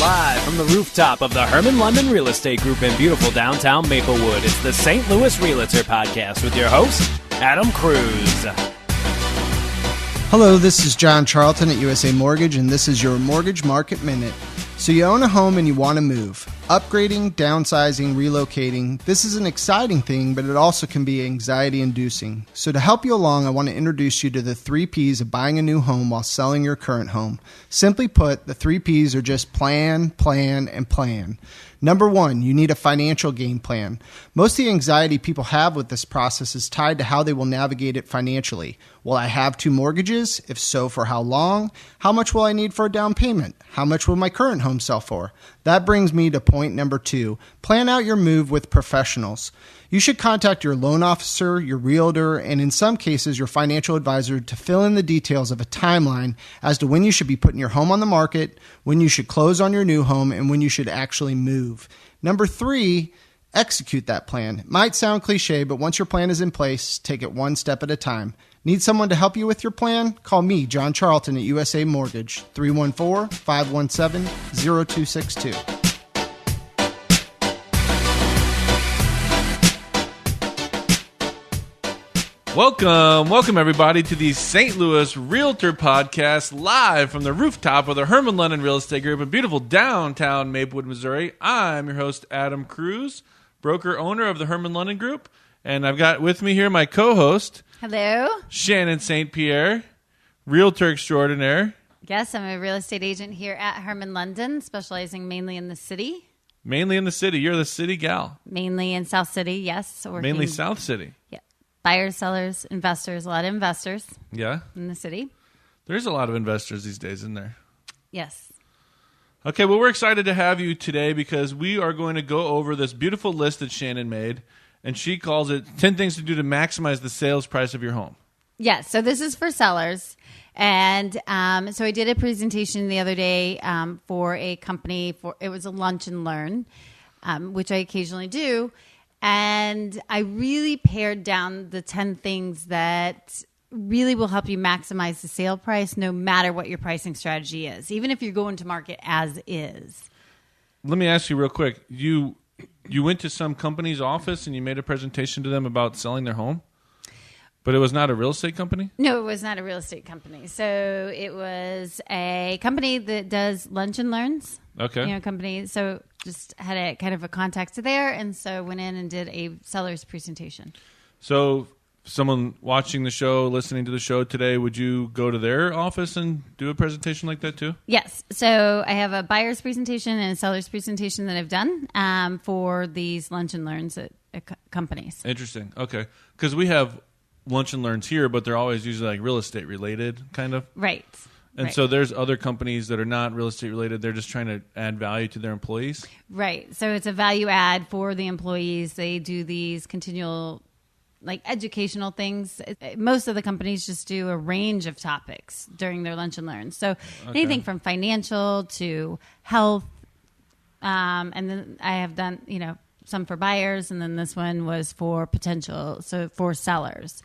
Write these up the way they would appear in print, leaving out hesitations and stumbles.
Live from the rooftop of the Hermann London Real Estate Group in beautiful downtown Maplewood, it's the St. Louis Realtor Podcast with your host, Adam Kruse. Hello, this is John Charlton at USA Mortgage, and this is your Mortgage Market Minute. So you own a home and you want to move. Upgrading, downsizing, relocating, this is an exciting thing, but it also can be anxiety-inducing. So to help you along, I want to introduce you to the 3 Ps of buying a new home while selling your current home. Simply put, the 3 Ps are just plan, plan, and plan. Number 1, you need a financial game plan. Most of the anxiety people have with this process is tied to how they will navigate it financially. Will I have 2 mortgages? If so, for how long? How much will I need for a down payment? How much will my current home sell for? That brings me to point number 2. Plan out your move with professionals. You should contact your loan officer, your realtor, and in some cases, your financial advisor to fill in the details of a timeline as to when you should be putting your home on the market, when you should close on your new home, and when you should actually move. Number 3, execute that plan. It might sound cliche, but once your plan is in place, take it one step at a time. Need someone to help you with your plan? Call me, John Charlton at USA Mortgage, 314-517-0262. Welcome everybody to the St. Louis Realtor Podcast, live from the rooftop of the Hermann London Real Estate Group in beautiful downtown Maplewood, Missouri. I'm your host, Adam Kruse, broker owner of the Hermann London Group, and I've got with me here my co-host, hello, Shannon St. Pierre, Realtor extraordinaire. Yes, I'm a real estate agent here at Hermann London, specializing mainly in the city. Mainly in the city. You're the city gal. Mainly in South City, yes. Mainly South City. Yeah. Buyers, sellers, investors, a lot of investors. Yeah. In the city. There's a lot of investors these days, isn't there? Yes. Okay, well, we're excited to have you today because we are going to go over this beautiful list that Shannon made, and she calls it 10 things to do to maximize the sales price of your home. Yes, so this is for sellers. And so I did a presentation the other day for a company. It was a lunch and learn, which I occasionally do. And I really pared down the 10 things that really will help you maximize the sale price no matter what your pricing strategy is, even if you're going to market as is. Let me ask you real quick. You went to some company's office and you made a presentation to them about selling their home? But it was not a real estate company? No, it was not a real estate company. So it was a company that does lunch and learns. Okay. Company. So just had a kind of a contact there, and so went in and did a seller's presentation. So someone watching the show, listening to the show today, would you go to their office and do a presentation like that too? Yes. So I have a buyer's presentation and a seller's presentation that I've done for these lunch and learns at companies. Interesting. Okay. Because we have lunch and learns here, but they're always usually like real estate related, kind of. Right. And so there's other companies that are not real estate related. They're just trying to add value to their employees. Right. So it's a value add for the employees. They do these continual, like, educational things. Most of the companies just do a range of topics during their lunch and learn. So anything from financial to health. And then I have done, some for buyers, and then this one was for for sellers.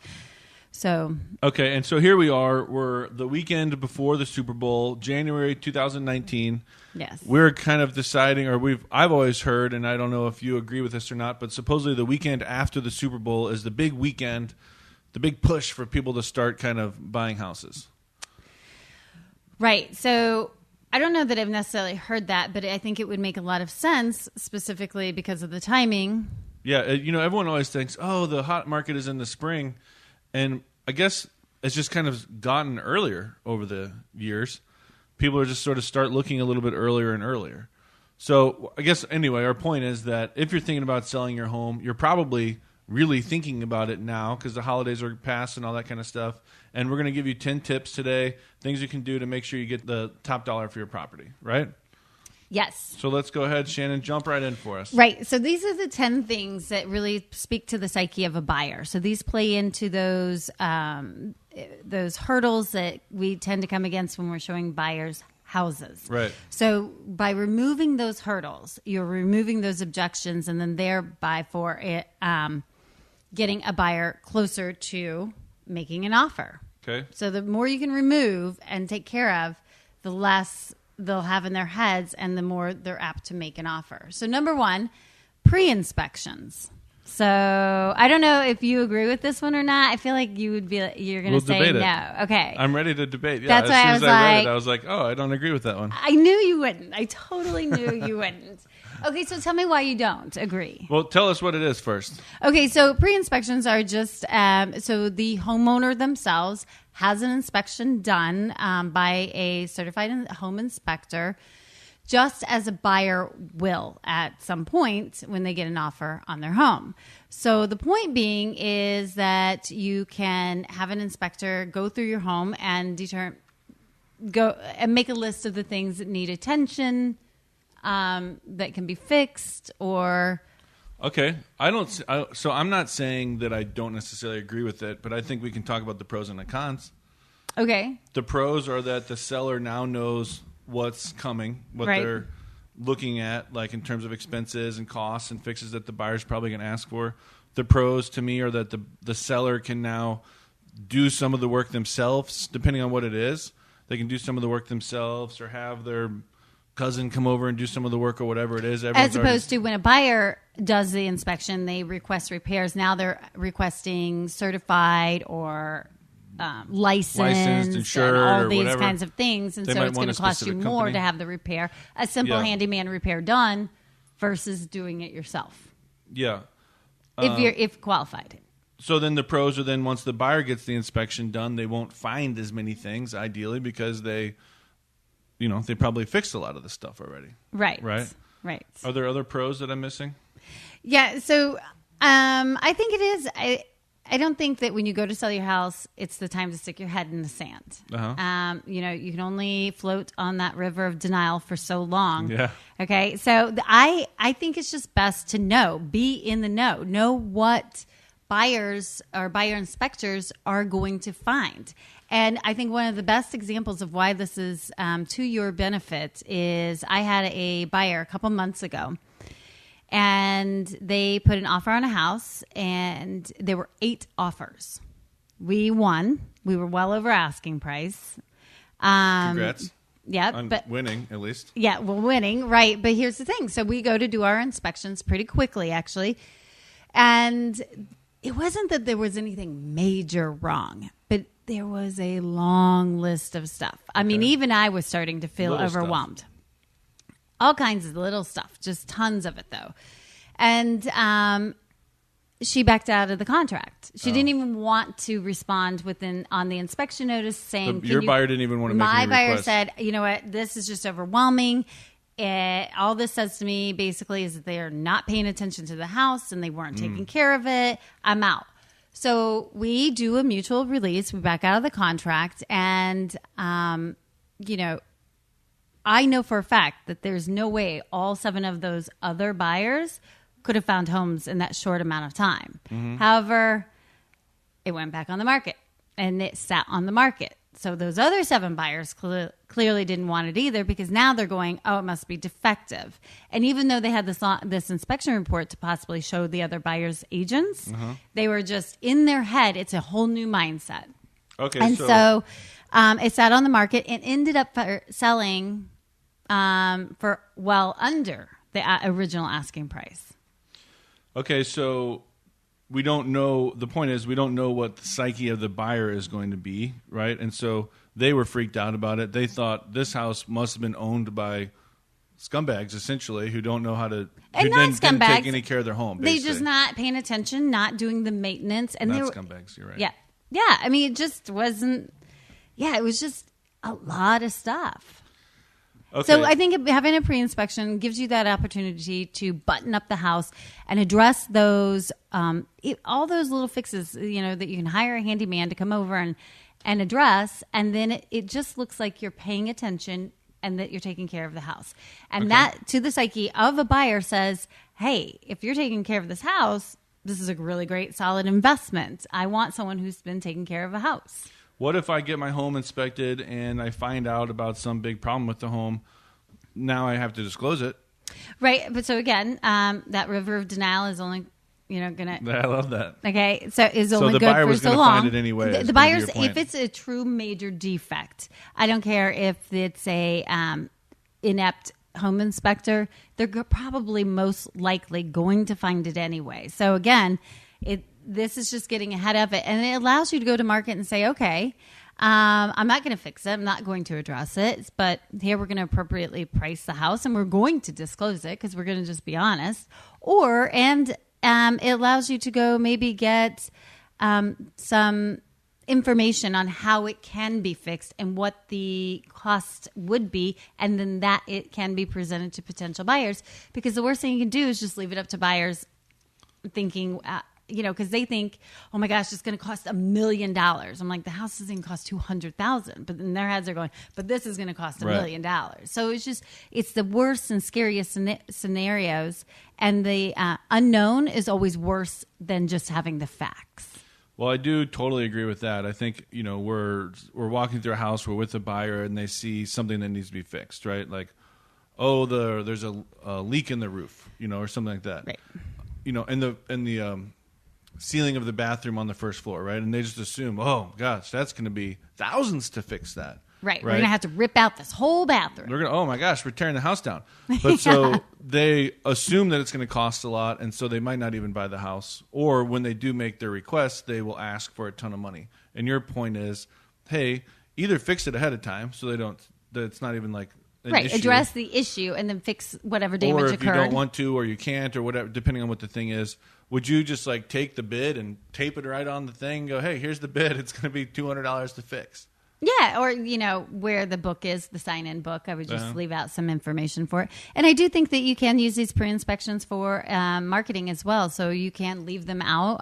So okay, and so here we are. We're the weekend before the Super Bowl, January 2019. Yes, we're kind of deciding, I've always heard, and I don't know if you agree with this or not, but supposedly the weekend after the Super Bowl is the big weekend, the big push for people to start kind of buying houses. Right. So I don't know that I've necessarily heard that, but I think it would make a lot of sense, specifically because of the timing. Yeah, everyone always thinks, oh, the hot market is in the spring. And I guess it's just kind of gotten earlier over the years. People are just sort of start looking a little bit earlier and earlier. So I guess, anyway, our point is that if you're thinking about selling your home, you're probably really thinking about it now because the holidays are past and all that kind of stuff. And we're going to give you 10 tips today, things you can do to make sure you get the top dollar for your property, right? Yes. So let's go ahead, Shannon, jump right in for us. Right. So these are the 10 things that really speak to the psyche of a buyer. So these play into those hurdles that we tend to come against when we're showing buyers houses. Right. So by removing those hurdles, you're removing those objections, and then thereby for it, getting a buyer closer to making an offer. Okay. So the more you can remove and take care of, the less they'll have in their heads, and the more they're apt to make an offer. So number one, pre-inspections. So I don't know if you agree with this one or not. I feel like you're going to say no. Okay. I'm ready to debate. Yeah, That's as why soon I as was I read like, it, I was like, oh, I don't agree with that one. I knew you wouldn't. I totally knew you wouldn't. Okay, so tell me why you don't agree. Well, tell us what it is first. Okay, so pre-inspections are just so the homeowner themselves has an inspection done by a certified home inspector, just as a buyer will at some point when they get an offer on their home. So the point being is that you can have an inspector go through your home and go and make a list of the things that need attention, that can be fixed, or... Okay. So I'm not saying that I don't necessarily agree with it, but I think we can talk about the pros and the cons. Okay. The pros are that the seller now knows what's coming, what Right. they're looking at, like in terms of expenses and costs and fixes that the buyer's probably going to ask for. The pros to me are that the seller can now do some of the work themselves, depending on what it is. They can do some of the work themselves or have their cousin come over and do some of the work or whatever it is. As opposed to when a buyer does the inspection, they request repairs. Now they're requesting certified or licensed, insured, and all or these whatever. kinds of things. And They so might it's want going to a cost you specific more company. to have the repair, a simple Yeah. handyman repair done versus doing it yourself. Yeah. If qualified. So then the pros are then once the buyer gets the inspection done, they won't find as many things, ideally, because they probably fixed a lot of the stuff already. Right. Right? Right. Are there other pros that I'm missing? Yeah. So I think it is. I don't think that when you go to sell your house, it's the time to stick your head in the sand. Uh-huh. You can only float on that river of denial for so long. Yeah. Okay. So I think it's just best to be in the know what buyers or buyer inspectors are going to find. And I think one of the best examples of why this is to your benefit is I had a buyer a couple months ago, and they put an offer on a house, and there were 8 offers. We won. We were well over asking price. Congrats. Yeah, On but winning, at least. yeah, we're winning, right? But here's the thing: so we go to do our inspections pretty quickly, actually, and it wasn't that there was anything major wrong, but there was a long list of stuff. I mean, even I was starting to feel Little overwhelmed. All kinds of little stuff, just tons of it, though. And she backed out of the contract. She didn't even want to respond on the inspection notice saying... Your buyer didn't even want to make any My buyer request. said, you know what, this is just overwhelming. All this says to me basically is that they are not paying attention to the house and they weren't taking care of it. I'm out. So we do a mutual release. We back out of the contract. And, I know for a fact that there's no way all 7 of those other buyers could have found homes in that short amount of time. However, it went back on the market and it sat on the market. So those other 7 buyers clearly didn't want it either, because now they're going, oh, it must be defective. And even though they had this inspection report to possibly show the other buyers' agents, they were just in their head. It's a whole new mindset. Okay, And so it sat on the market and ended up selling for well under the original asking price. Okay, so we don't know. The point is, we don't know what the psyche of the buyer is going to be, right? And so they were freaked out about it. They thought this house must have been owned by scumbags, essentially, who don't know how to, And who not didn't take scumbags. any care of their home. They Basically. just not paying attention, not doing the maintenance, and Not they were scumbags. You're right. Yeah. Yeah. I mean, it just wasn't, it was just a lot of stuff. Okay. So I think having a pre-inspection gives you that opportunity to button up the house and address those, all those little fixes, that you can hire a handyman to come over and address. And then it just looks like you're paying attention and that you're taking care of the house. And that, to the psyche of a buyer, says, hey, if you're taking care of this house, this is a really great, solid investment. I want someone who's been taking care of a house. What if I get my home inspected and I find out about some big problem with the home? Now I have to disclose it. Right. But so again, that river of denial is only, going to... I love that. Okay. So is only the good buyer for was so gonna long. find it anyway, is The gonna be buyers, your point. if it's a true major defect, I don't care if it's a inept home inspector, they're probably most likely going to find it anyway. So again, this is just getting ahead of it, and it allows you to go to market and say, okay, I'm not going to fix it. I'm not going to address it, but here we're going to appropriately price the house, and we're going to disclose it because we're going to just be honest. It allows you to go maybe get some information on how it can be fixed and what the cost would be, and then that it can be presented to potential buyers. Because the worst thing you can do is just leave it up to buyers thinking, because they think, oh my gosh, it's going to cost $1 million. I'm like, the house doesn't even cost $200,000, but in their heads they're going, but this is going to cost $1 million. So it's the worst and scariest scenarios, and the unknown is always worse than just having the facts. Well, I do totally agree with that. I think, we're walking through a house, we're with a buyer, and they see something that needs to be fixed, right? Like, there's a leak in the roof, or something like that. Right. And the ceiling of the bathroom on the first floor, right? And they just assume, oh gosh, that's going to be thousands to fix that. Right. We're going to have to rip out this whole bathroom. Oh my gosh, we're tearing the house down. But so they assume that it's going to cost a lot, and so they might not even buy the house. Or when they do make their request, they will ask for a ton of money. And your point is, hey, either fix it ahead of time so that it's not even like an issue. Address the issue and then fix whatever damage occurred. Or if you don't want to, or you can't, or whatever, depending on what the thing is. Would you just like take the bid and tape it right on the thing and go, hey, here's the bid. It's going to be $200 to fix. Yeah, or, where the book is, the sign-in book, I would just leave out some information for it. And I do think that you can use these pre-inspections for marketing as well. So you can leave them out,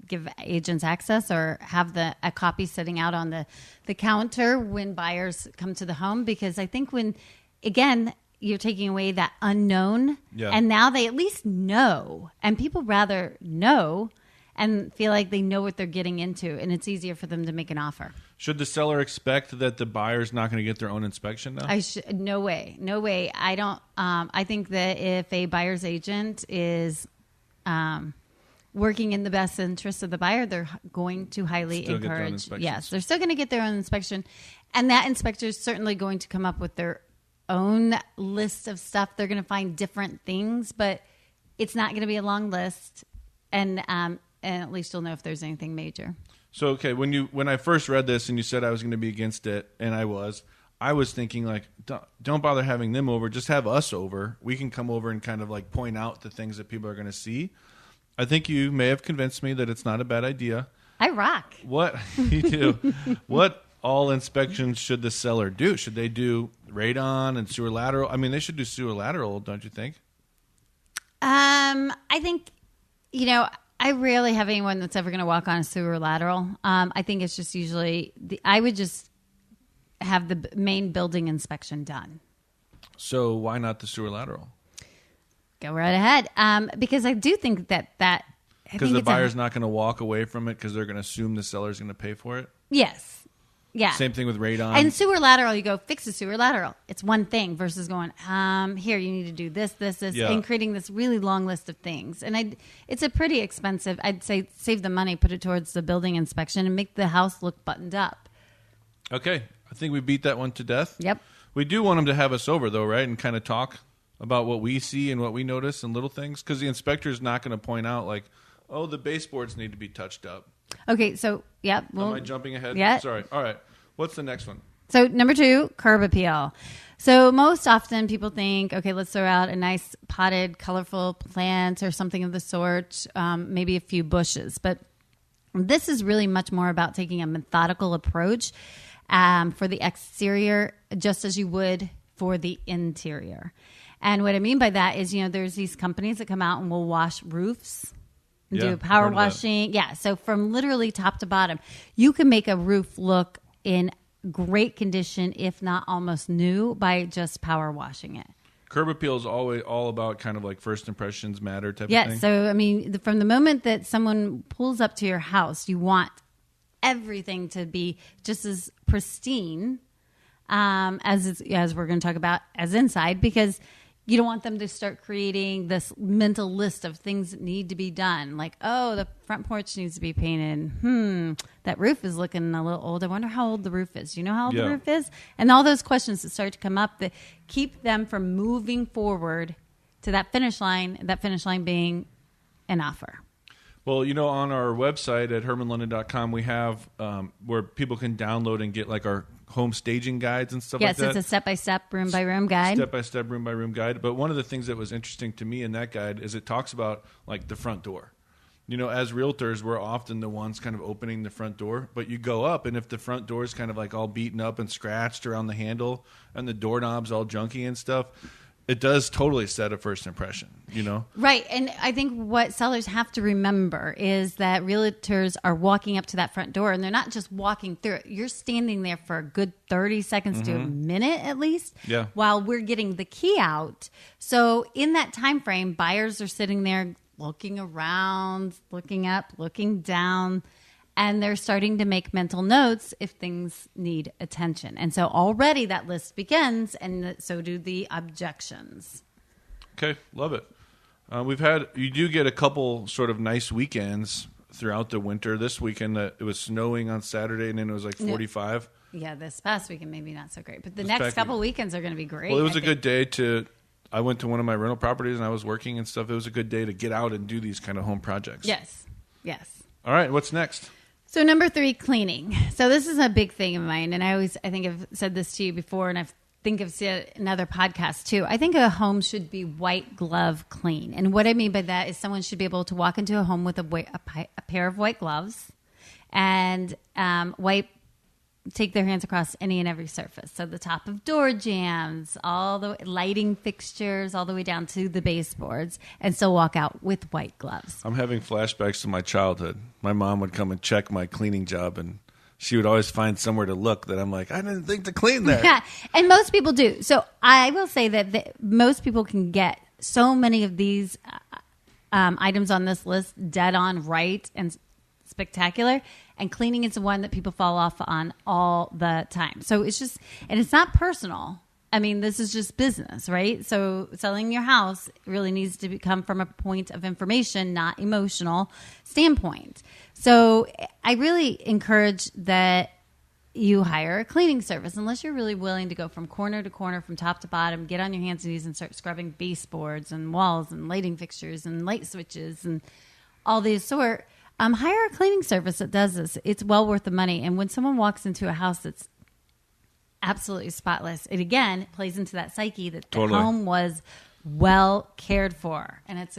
give agents access, or have a copy sitting out on the counter when buyers come to the home. Because I think again, you're taking away that unknown, and now they at least know. And people rather know and feel like they know what they're getting into, and it's easier for them to make an offer. Should the seller expect that the buyer's not going to get their own inspection now? No way. I don't. I think that if a buyer's agent is working in the best interest of the buyer, they're going to highly encourage. Yes, they're still going to get their own inspection, and that inspector is certainly going to come up with their own list of stuff. They're going to find different things, but it's not going to be a long list, and at least you'll know if there's anything major. So, okay, when I first read this and you said I was going to be against it, and I was thinking, like, don't bother having them over. Just have us over. We can come over and kind of, like, point out the things that people are going to see. I think you may have convinced me that it's not a bad idea. I rock. What? You do. What all inspections should the seller do? Should they do radon and sewer lateral? I mean, they should do sewer lateral, don't you think? I think, I rarely have anyone that's ever going to walk on a sewer lateral. I think it's just usually I would just have the main building inspection done. So why not the sewer lateral? Go right ahead. Because I do think that because the buyer's not going to walk away from it because they're going to assume the seller's going to pay for it. Yes. Yeah. Same thing with radon. And sewer lateral, you go fix the sewer lateral. It's one thing versus going, here, you need to do this, and creating this really long list of things. And it's a pretty expensive, I'd say save the money, put it towards the building inspection and make the house look buttoned up. Okay. I think we beat that one to death. Yep. We do want them to have us over though, right? And kind of talk about what we see and what we notice and little things. Because the inspector is not going to point out like, oh, the baseboards need to be touched up. Okay, so, yeah. Am I jumping ahead? Yeah. Sorry. All right. What's the next one? So, number 2, curb appeal. So, most often people think, okay, let's throw out a nice potted, colorful plant or something of the sort, maybe a few bushes. But this is really much more about taking a methodical approach for the exterior, just as you would for the interior. And what I mean by that is, there's these companies that come out and will wash roofs. Do power washing. Yeah. So from literally top to bottom, you can make a roof look in great condition, if not almost new, by just power washing it. Curb appeal is always all about kind of like first impressions matter type of thing. Yeah. So, I mean, from the moment that someone pulls up to your house, you want everything to be just as pristine as we're going to talk about as inside, because You don't want them to start creating this mental list of things that need to be done. Like, oh, the front porch needs to be painted. That roof is looking a little old. I wonder how old the roof is. Do you know how old the roof is? And all those questions that start to come up that keep them from moving forward to that finish line being an offer. Well, on our website at hermanlondon.com, we have where people can download and get like our home staging guides and stuff like that. Yes, it's a step-by-step, room-by-room guide. Step-by-step, room-by-room guide. But one of the things that was interesting to me in that guide is it talks about like the front door. As realtors, we're often the ones kind of opening the front door, but you go up, and if the front door is kind of like all beaten up and scratched around the handle and the doorknob's all junky and stuff, it does totally set a first impression, Right. And I think what sellers have to remember is that realtors are walking up to that front door, and they're not just walking through it. You're standing there for a good 30 seconds to a minute at least while we're getting the key out. So in that time frame, buyers are sitting there looking around, looking up, looking down, and they're starting to make mental notes if things need attention. And so already that list begins, and so do the objections. Okay, love it. You do get a couple sort of nice weekends throughout the winter. This weekend, it was snowing on Saturday, and then it was like 45. Yeah, this past weekend maybe not so great, but the next couple weekends are going to be great. Well, it was a good day I went to one of my rental properties, and I was working and stuff. It was a good day to get out and do these kind of home projects. Yes. All right, what's next? So number 3, cleaning. So this is a big thing of mine, and I think I've said this to you before, and I've said it in other podcasts too. I think a home should be white glove clean, and what I mean by that is someone should be able to walk into a home with a pair of white gloves and take their hands across any and every surface. So the top of door jambs, all the lighting fixtures, all the way down to the baseboards, and still walk out with white gloves. I'm having flashbacks to my childhood. My mom would come and check my cleaning job, and she would always find somewhere to look that I'm like, I didn't think to clean there. Yeah, and most people do. So I will say that most people can get so many of these items on this list dead on right and spectacular, and cleaning is the one that people fall off on all the time. So it's just, and it's not personal. I mean, this is just business, right? So selling your house really needs to come from a point of information, not emotional standpoint. So I really encourage that you hire a cleaning service, unless you're really willing to go from corner to corner, from top to bottom, get on your hands and knees and start scrubbing baseboards and walls and lighting fixtures and light switches and all these sort. Hire a cleaning service that does this. It's well worth the money. And when someone walks into a house that's absolutely spotless, it again plays into that psyche that the home was well cared for, and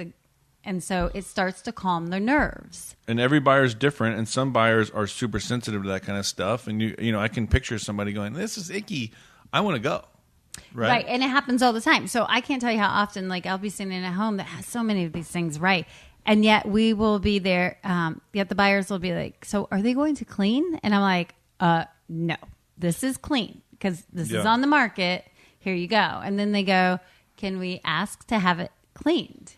so it starts to calm their nerves. And every buyer is different, and some buyers are super sensitive to that kind of stuff. And I can picture somebody going, "This is icky. I want to go." Right, and it happens all the time. So I can't tell you how often, like, I'll be sitting in a home that has so many of these things right. And yet we will be there, yet the buyers will be like, so are they going to clean? And I'm like, no, this is clean because this is on the market. Here you go. And then they go, can we ask to have it cleaned?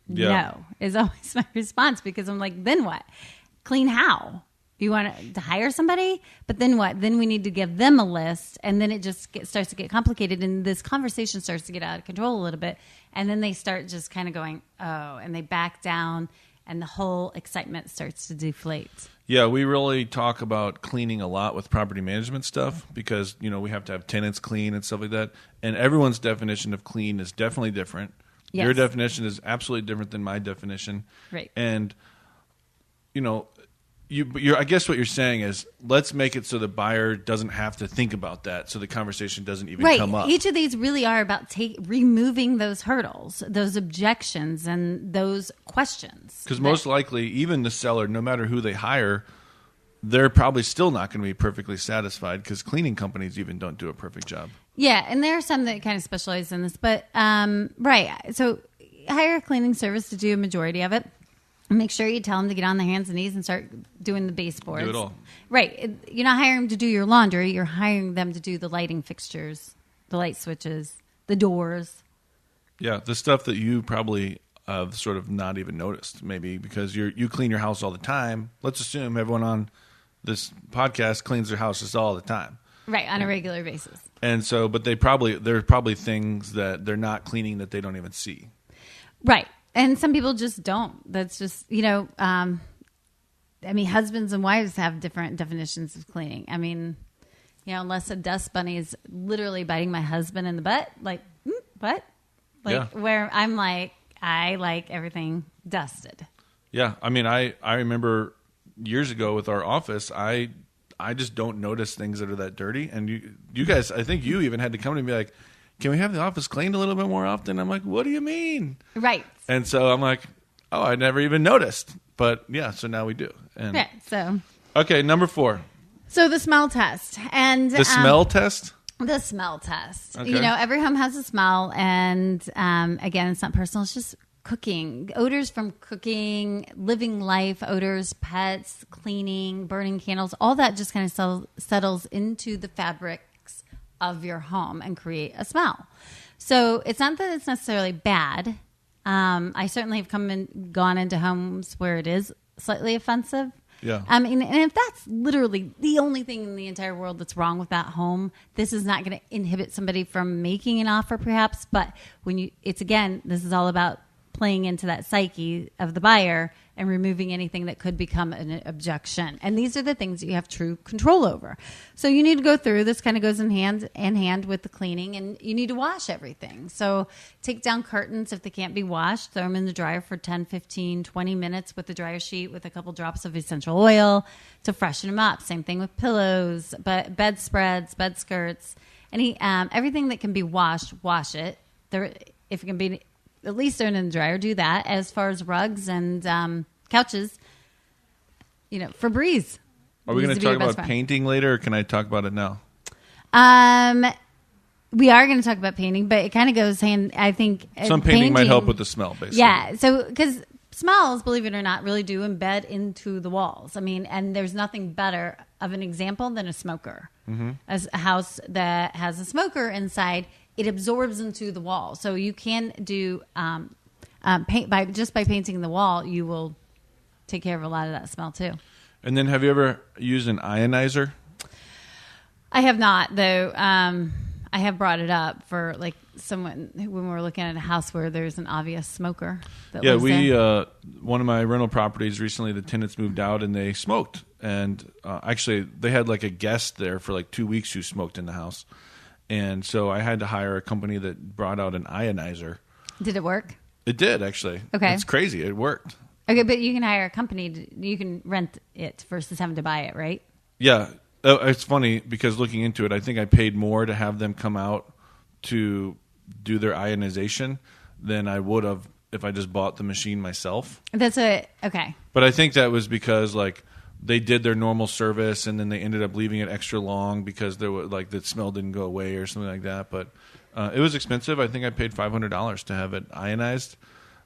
Yeah. No, is always my response, because I'm like, then what? Clean how? You want to hire somebody? But then what? Then we need to give them a list, and then it just starts to get complicated, and this conversation starts to get out of control a little bit. And then they start just kind of going, oh, and they back down, and the whole excitement starts to deflate. Yeah, we really talk about cleaning a lot with property management stuff because, we have to have tenants clean and stuff like that. And everyone's definition of clean is definitely different. Yes. Your definition is absolutely different than my definition. Right. And, I guess what you're saying is let's make it so the buyer doesn't have to think about that, so the conversation doesn't even come up. Each of these really are about removing those hurdles, those objections, and those questions. Because most likely, even the seller, no matter who they hire, they're probably still not going to be perfectly satisfied because cleaning companies even don't do a perfect job. Yeah, and there are some that kind of specialize in this. But, so hire a cleaning service to do a majority of it. Make sure you tell them to get on their hands and knees and start doing the baseboards. Do it all. Right. You're not hiring them to do your laundry. You're hiring them to do the lighting fixtures, the light switches, the doors. Yeah, the stuff that you probably sort of not even noticed, maybe, because you clean your house all the time. Let's assume everyone on this podcast cleans their houses all the time. Right, on a regular basis. And so, but there are probably things that they're not cleaning that they don't even see. Right. And some people just don't. That's just, husbands and wives have different definitions of cleaning. I mean, unless a dust bunny is literally biting my husband in the butt, what? Where I'm like, I like everything dusted. Yeah. I mean, I remember years ago with our office, I just don't notice things that are that dirty. And you guys, I think you even had to come to me and be like, can we have the office cleaned a little bit more often? I'm like, what do you mean? Right. And so I'm like, oh, I never even noticed. But yeah, so now we do. And, yeah, so. Okay, number 4. So the smell test. And the smell test? The smell test. Okay. Every home has a smell. And again, it's not personal. It's just cooking. Odors from cooking, living life, odors, pets, cleaning, burning candles. All that just kind of settles into the fabrics of your home and create a smell. So it's not that it's necessarily bad. I certainly have gone into homes where it is slightly offensive. Yeah. And if that's literally the only thing in the entire world that's wrong with that home, this is not going to inhibit somebody from making an offer, perhaps. But this is all about playing into that psyche of the buyer and removing anything that could become an objection. And these are the things that you have true control over. So you need to go through. This kind of goes in hand with the cleaning, and you need to wash everything. So take down curtains if they can't be washed. Throw them in the dryer for 10, 15, 20 minutes with the dryer sheet with a couple drops of essential oil to freshen them up. Same thing with pillows, but bedspreads, bed skirts, everything that can be washed, wash it. If it can be at least thrown in the dryer, do that. As far as rugs and couches, Febreze. Are we going to talk about painting later, or can I talk about it now? We are going to talk about painting, but it kind of goes hand. I think some painting might help with the smell, basically. Yeah. So because smells, believe it or not, really do embed into the walls. I mean, and there's nothing better of an example than a smoker. Mm-hmm. As a house that has a smoker inside, it absorbs into the wall. So you can do paint by painting the wall. You will take care of a lot of that smell too. And then, have you ever used an ionizer? I have not, though. I have brought it up for someone when we're looking at a house where there's an obvious smoker. One of my rental properties recently, the tenants moved out and they smoked, and actually they had a guest there for 2 weeks who smoked in the house. And so I had to hire a company that brought out an ionizer. Did it work? It did, actually. Okay. It's crazy. It worked. Okay, but you can hire a company. You can rent it versus having to buy it, right? Yeah. It's funny because looking into it, I think I paid more to have them come out to do their ionization than I would have if I just bought the machine myself. Okay. But I think that was because, they did their normal service, and then they ended up leaving it extra long because there was the smell didn't go away or something like that. But it was expensive. I think I paid $500 to have it ionized.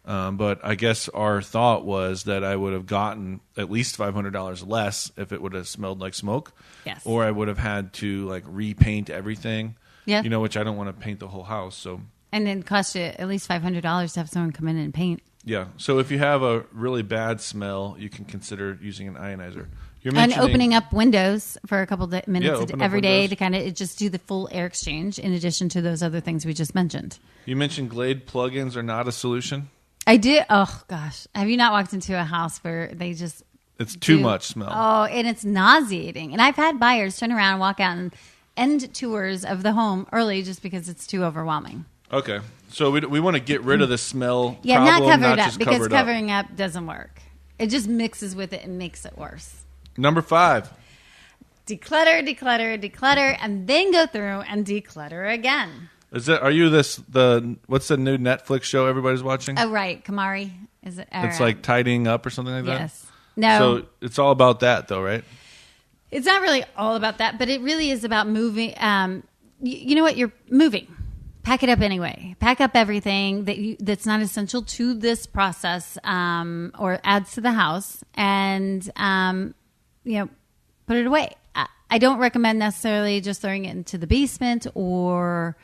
But I guess our thought was that I would have gotten at least $500 less if it would have smelled like smoke. Yes. Or I would have had to repaint everything. Yeah. Which I don't want to paint the whole house. So. And it cost you at least $500 to have someone come in and paint. Yeah. So if you have a really bad smell, you can consider using an ionizer. And opening up windows for a couple of minutes every day to kind of just do the full air exchange in addition to those other things we just mentioned. You mentioned Glade Plug-Ins are not a solution? I did. Oh, gosh. Have you not walked into a house where they just... It's too much smell. Oh, and it's nauseating. And I've had buyers turn around and walk out and end tours of the home early just because it's too overwhelming. Okay. So we want to get rid of the smell problem, not cover it up, because covering up doesn't work. It just mixes with it and makes it worse. Number 5. Declutter, and then go through and declutter again. Are you what's the new Netflix show everybody's watching? Oh, right. Kamari. Is it? It's tidying up or something like that? Yes. No. So it's all about that though, right? It's not really all about that, but it really is about moving. You know what? You're moving. Pack it up anyway. Pack up everything that's not essential to this process or adds to the house, and put it away. I don't recommend necessarily just throwing it into the basement or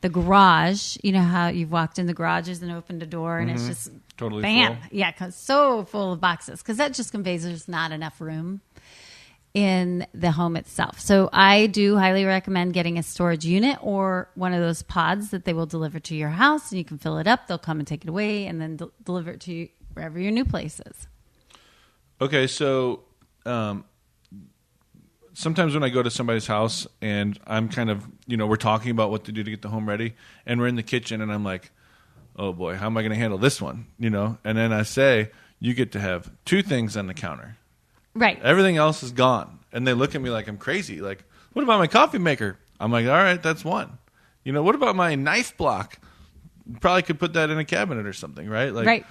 the garage. You know how you've walked in the garages and opened a door and it's just totally full. Yeah, so full of boxes because that just conveys there's not enough room. in the home itself. So I do highly recommend getting a storage unit or one of those pods that they will deliver to your house, and you can fill it up. They'll come and take it away and then deliver it to you wherever your new place is. Okay, so sometimes when I go to somebody's house and I'm kind of, we're talking about what to do to get the home ready, and we're in the kitchen and I'm like, oh boy, how am I going to handle this one? And then I say, you get to have 2 things on the counter. Right. Everything else is gone. And they look at me like I'm crazy. Like, what about my coffee maker? I'm like, all right, that's one. What about my knife block? Probably could put that in a cabinet or something, right? Like, right.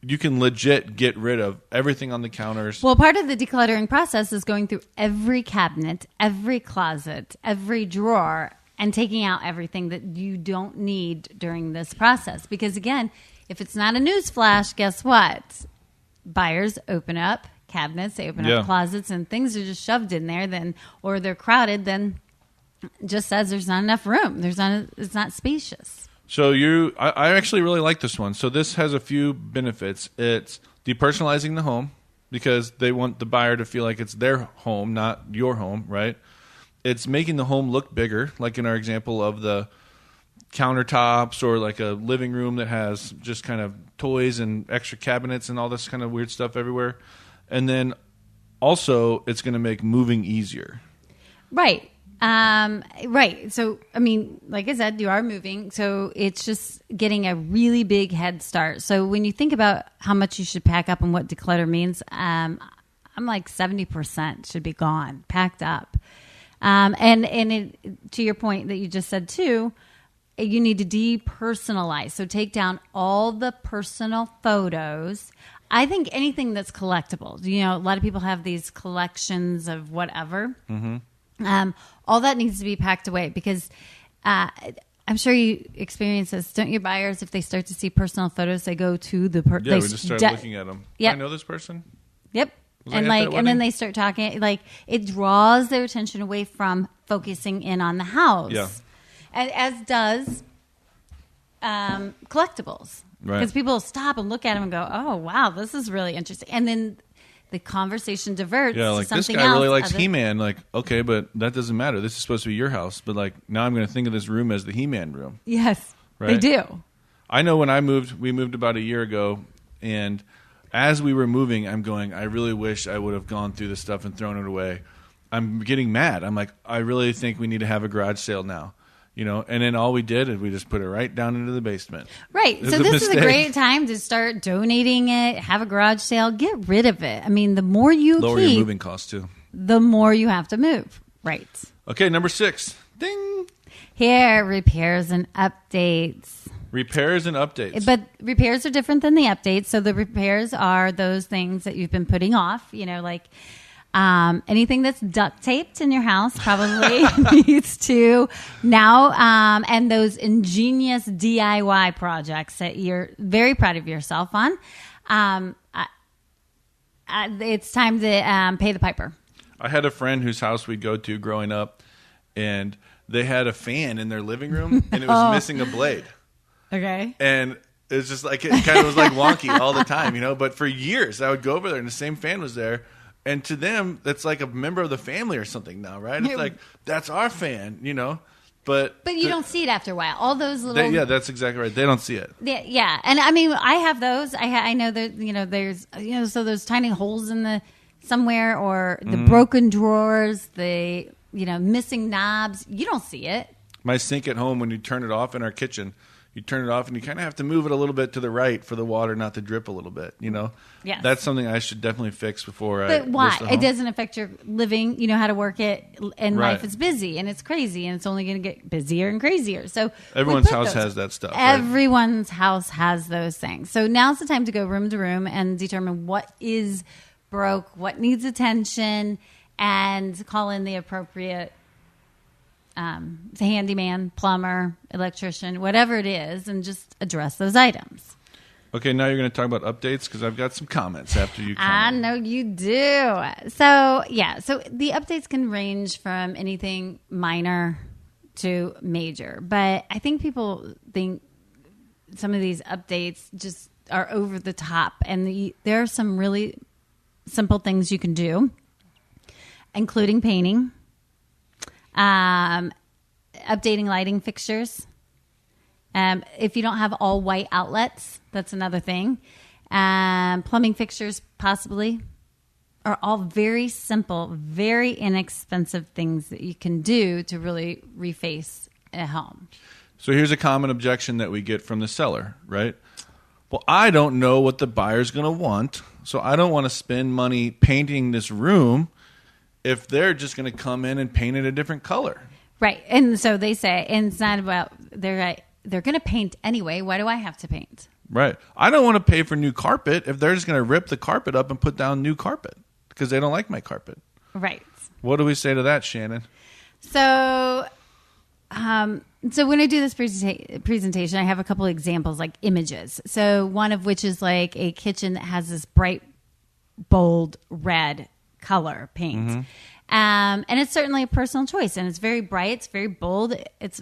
You can legit get rid of everything on the counters. Well, part of the decluttering process is going through every cabinet, every closet, every drawer, and taking out everything that you don't need during this process. Because again, if it's not a news flash, guess what? Buyers open up cabinets, they open up closets, and things are just shoved in there. Then, or they're crowded. Then, just says there's not enough room. It's not spacious. So I actually really like this one. So this has a few benefits. It's depersonalizing the home because they want the buyer to feel like it's their home, not your home, right? It's making the home look bigger, like in our example of the countertops or like a living room that has just kind of toys and extra cabinets and all this kind of weird stuff everywhere. And then also it's going to make moving easier. Right. Right. So, I mean, like I said, you are moving. So it's just getting a really big head start. So when you think about how much you should pack up and what declutter means, I'm like 70% should be gone, packed up. To your point that you just said too, you need to depersonalize. So take down all the personal photos. I think anything that's collectible. A lot of people have these collections of whatever. Mm-hmm. All that needs to be packed away because I'm sure you experience this. Don't your buyers, if they start to see personal photos, they go to the person? Yeah, we just start looking at them. Yep. I know this person. Yep. And then they start talking. Like, it draws their attention away from focusing in on the house. Yeah. And as does collectibles. Right. Because people stop and look at them and go, oh, wow, this is really interesting. And then the conversation diverts Yeah, to like this something guy else really likes He-Man. Like, okay, but that doesn't matter. This is supposed to be your house. But like now I'm going to think of this room as the He-Man room. Yes, right? They do. I know when we moved about a year ago, and as we were moving, I'm going, I really wish I would have gone through this stuff and thrown it away. I'm getting mad. I'm like, I really think we need to have a garage sale now. And then all we did is we just put it right down into the basement. Right. So this is a great time to start donating it, have a garage sale, get rid of it. I mean, the more you lower keep, your moving costs too. The more you have to move. Right. Okay, number 6. Ding. Here, repairs and updates. Repairs and updates. But repairs are different than the updates. So the repairs are those things that you've been putting off, like anything that's duct taped in your house probably needs to now, and those ingenious DIY projects that you're very proud of yourself on. It's time to pay the piper. I had a friend whose house we'd go to growing up, and they had a fan in their living room, and it was missing a blade. Okay. And it's just like, it kind of was like wonky all the time, But for years, I would go over there, and the same fan was there. And to them, that's like a member of the family or something now, right? It's like, that's our fan, But you don't see it after a while. All those little... that's exactly right. They don't see it. Yeah. And I mean, I have those. I know that, there's, so those tiny holes in the somewhere, or the broken drawers, the, missing knobs. You don't see it. My sink at home, when you turn it off in our kitchen, you turn it off and you kind of have to move it a little bit to the right for the water not to drip a little bit, Yes. That's something I should definitely fix before But why? list the home. It doesn't affect your living. You know how to work it, and Right. life is busy, and it's crazy, and it's only going to get busier and crazier. So Everyone's house has that stuff. Everyone's house has those things. So now's the time to go room to room and determine what is broke, what needs attention, and call in the appropriate handyman, plumber, electrician, whatever it is, and just address those items. Okay, now you're going to talk about updates because I've got some comments after you comment. I know you do. So the updates can range from anything minor to major, but I think people think some of these updates just are over the top, and there are some really simple things you can do. including painting, updating lighting fixtures. If you don't have all white outlets, that's another thing. Plumbing fixtures, possibly, are all very simple, very inexpensive things that you can do to really reface a home. So here's a common objection that we get from the seller, right? Well, I don't know what the buyer's going to want, so I don't want to spend money painting this room if they're just going to come in and paint it a different color. Right. And so they say, and it's not about, they're going to paint anyway. Why do I have to paint? Right. I don't want to pay for new carpet if they're just going to rip the carpet up and put down new carpet because they don't like my carpet. Right. What do we say to that, Shannon? So when I do this presentation, I have a couple of examples, like images. So one of which is like a kitchen that has this bright, bold red color paint. Mm-hmm. And it's certainly a personal choice, and it's very bright. It's very bold. It's,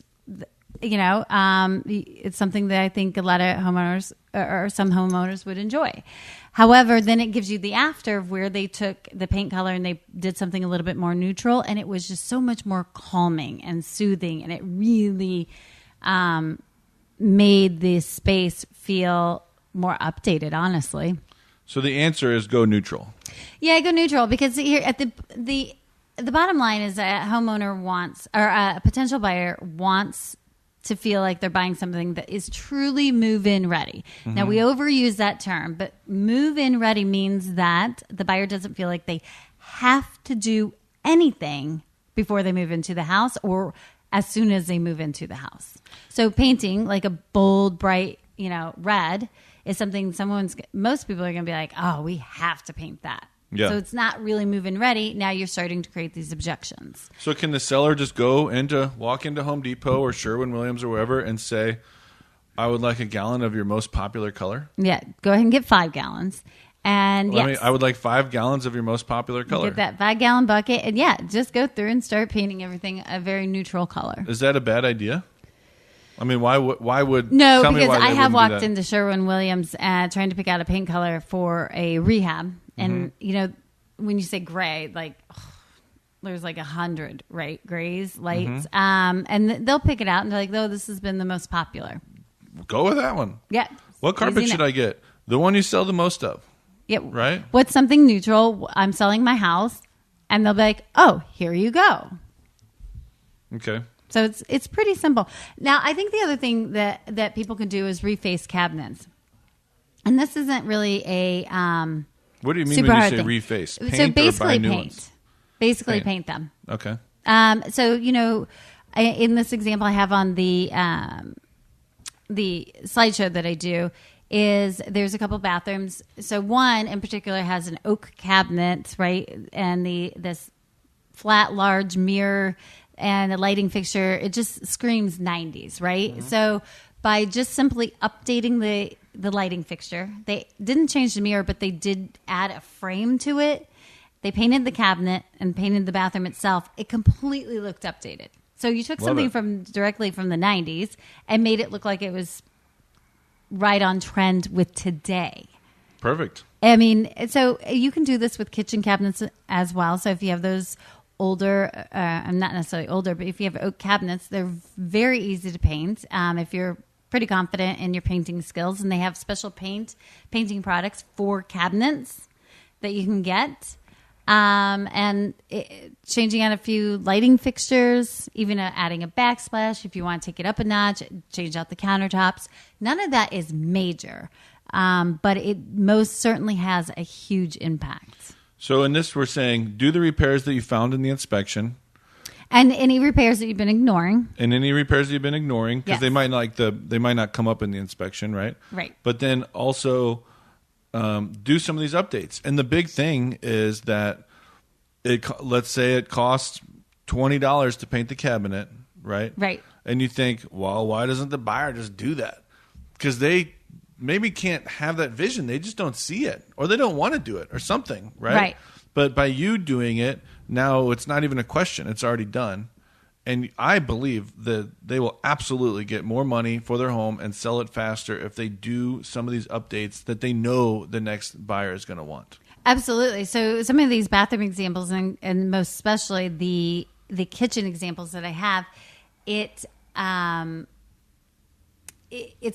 it's something that I think a lot of homeowners or some homeowners would enjoy. However, then it gives you the after of where they took the paint color and they did something a little bit more neutral, and it was just so much more calming and soothing, and it really made the space feel more updated, honestly. So the answer is go neutral. Yeah, go neutral, because here at the bottom line is that a homeowner wants, or a potential buyer wants, to feel like they're buying something that is truly move-in ready. Mm-hmm. Now, we overuse that term, but move-in ready means that the buyer doesn't feel like they have to do anything before they move into the house or as soon as they move into the house. So painting like a bold, bright, red is something most people are going to be like, oh, we have to paint that. Yeah. So it's not really move-in ready. Now you're starting to create these objections. So can the seller just walk into Home Depot or Sherwin-Williams or wherever and say, I would like a gallon of your most popular color? Yeah, go ahead and get 5 gallons. And yes, I would like 5 gallons of your most popular color. Get that 5-gallon bucket, and just go through and start painting everything a very neutral color. Is that a bad idea? I mean, why would no? Tell me because why I have walked into Sherwin-Williams trying to pick out a paint color for a rehab, and when you say gray, like there's like 100 grays lights, and they'll pick it out and they're like, "Oh, this has been the most popular." Go with that one. Yeah. What carpet should I get? The one you sell the most of. Yep. Right. What's something neutral? I'm selling my house, and they'll be like, "Oh, here you go." Okay. So it's pretty simple. Now, I think the other thing that people can do is reface cabinets. And this isn't really a what do you mean super when you hard say thing. reface? Paint So basically or buy new paint. ones? Basically paint them. Okay. So, in this example I have on the slideshow that I do is there's a couple bathrooms. So one in particular has an oak cabinet, right? And this flat, large mirror and a lighting fixture, it just screams 90s, right? Mm-hmm. So by just simply updating the lighting fixture, they didn't change the mirror, but they did add a frame to it. They painted the cabinet and painted the bathroom itself. It completely looked updated. So you took something directly from the 90s and made it look like it was right on trend with today. Perfect. I mean, so you can do this with kitchen cabinets as well. So if you have those older, not necessarily older, but if you have oak cabinets, they're very easy to paint. If you're pretty confident in your painting skills, and they have special painting products for cabinets that you can get. Changing out a few lighting fixtures, even adding a backsplash if you want to take it up a notch, change out the countertops. None of that is major, but it most certainly has a huge impact. So in this, we're saying do the repairs that you found in the inspection. And any repairs that you've been ignoring. Because they might not come up in the inspection, right? Right. But then also do some of these updates. And the big thing is that let's say it costs $20 to paint the cabinet, right? Right. And you think, well, why doesn't the buyer just do that? Because they maybe can't have that vision. They just don't see it, or they don't want to do it, or something, right? Right. But by you doing it, now it's not even a question. It's already done. And I believe that they will absolutely get more money for their home and sell it faster if they do some of these updates that they know the next buyer is going to want. Absolutely. So some of these bathroom examples, and most especially the kitchen examples that I have, it's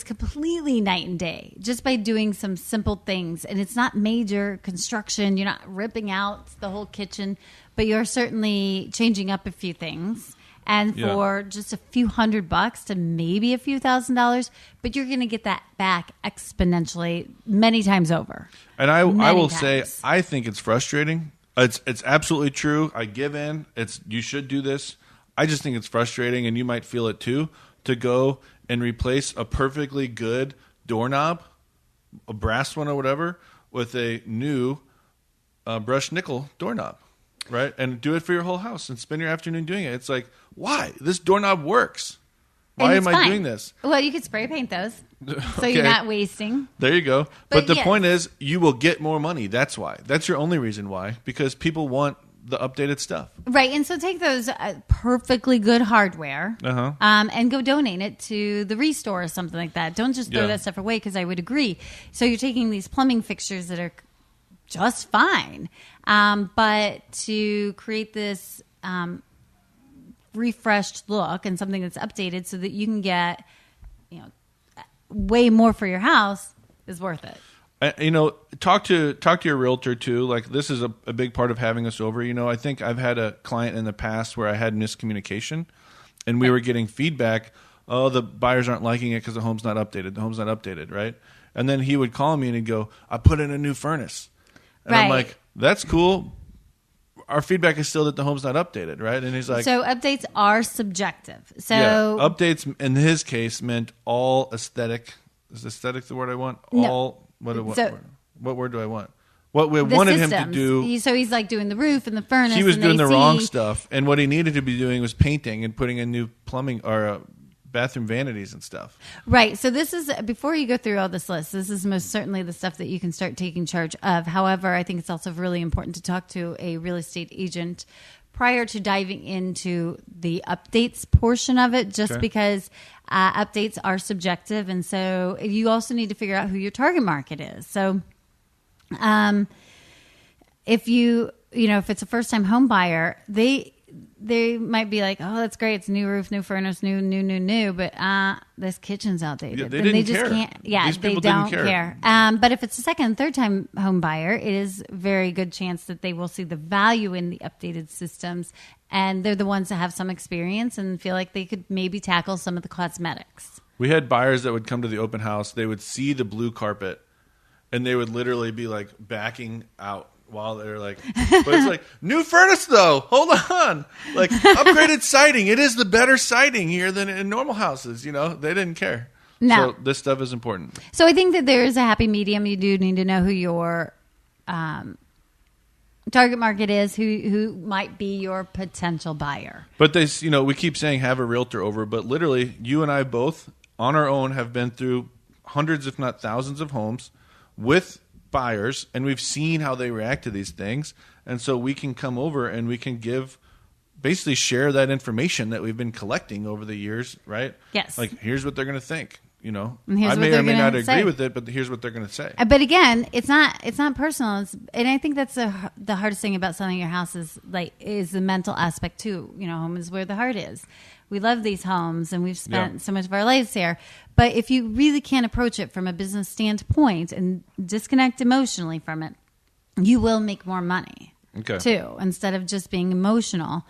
completely night and day just by doing some simple things. And it's not major construction. You're not ripping out the whole kitchen, but you're certainly changing up a few things. And for just a few $100 to maybe a few $1,000s, but you're going to get that back exponentially many times over. And I will say, I think it's frustrating. It's absolutely true. I give in. You should do this. I just think it's frustrating, and you might feel it too, to go and replace a perfectly good doorknob, a brass one or whatever, with a new brushed nickel doorknob, right? And do it for your whole house and spend your afternoon doing it. It's like, why? This doorknob works. Why am I doing this? Well, you could spray paint those, so you're not wasting. There you go. But the point is, you will get more money. That's why. That's your only reason why, because people want the updated stuff. Right, and so take those perfectly good hardware and go donate it to the Restore or something like that. Don't just throw that stuff away, because I would agree. So you're taking these plumbing fixtures that are just fine, but to create this refreshed look and something that's updated so that you can get way more for your house is worth it. Talk to your realtor too. Like, this is a big part of having us over. I think I've had a client in the past where I had miscommunication, and we were getting feedback. Oh, the buyers aren't liking it because the home's not updated. The home's not updated, right? And then he would call me and he'd go, "I put in a new furnace," and I'm like, "That's cool. Our feedback is still that the home's not updated, right?" And he's like, "So updates are subjective." So updates in his case meant all aesthetic. Is aesthetic the word I want? No. All. What word do I want? What we wanted him to do. So he's like doing the roof and the furnace. He was and doing the AC. wrong stuff, and what he needed to be doing was painting and putting in new plumbing or bathroom vanities and stuff. Right. So this is, before you go through all this list, this is most certainly the stuff that you can start taking charge of. However, I think it's also really important to talk to a real estate agent prior to diving into the updates portion of it, just because updates are subjective. And so you also need to figure out who your target market is. So if if it's a first-time home buyer, they might be like, "Oh, that's great. It's new roof, new furnace, new, but this kitchen's outdated." Yeah, they didn't just care. can't. Yeah, These they people don't didn't care. But if it's a second and third-time home buyer, it is a very good chance that they will see the value in the updated systems, and they're the ones that have some experience and feel like they could maybe tackle some of the cosmetics. We had buyers that would come to the open house. They would see the blue carpet, and they would literally be like backing out. While they're like, but it's like, new furnace though. Hold on, like upgraded siding. It is the better siding here than in normal houses. They didn't care. No. So this stuff is important. So I think that there is a happy medium. You do need to know who your target market is, who might be your potential buyer. But we keep saying have a realtor over, but literally, you and I both on our own have been through hundreds, if not thousands, of homes with buyers, and we've seen how they react to these things, and so we can come over and we can basically share that information that we've been collecting over the years, right? Yes. Like, here's what they're going to think. And I may or may not agree with it, but here's what they're going to say. But again, it's not personal, and I think that's the hardest thing about selling your house is the mental aspect too. Home is where the heart is. We love these homes, and we've spent so much of our lives here. But if you really can't approach it from a business standpoint and disconnect emotionally from it, you will make more money too, instead of just being emotional.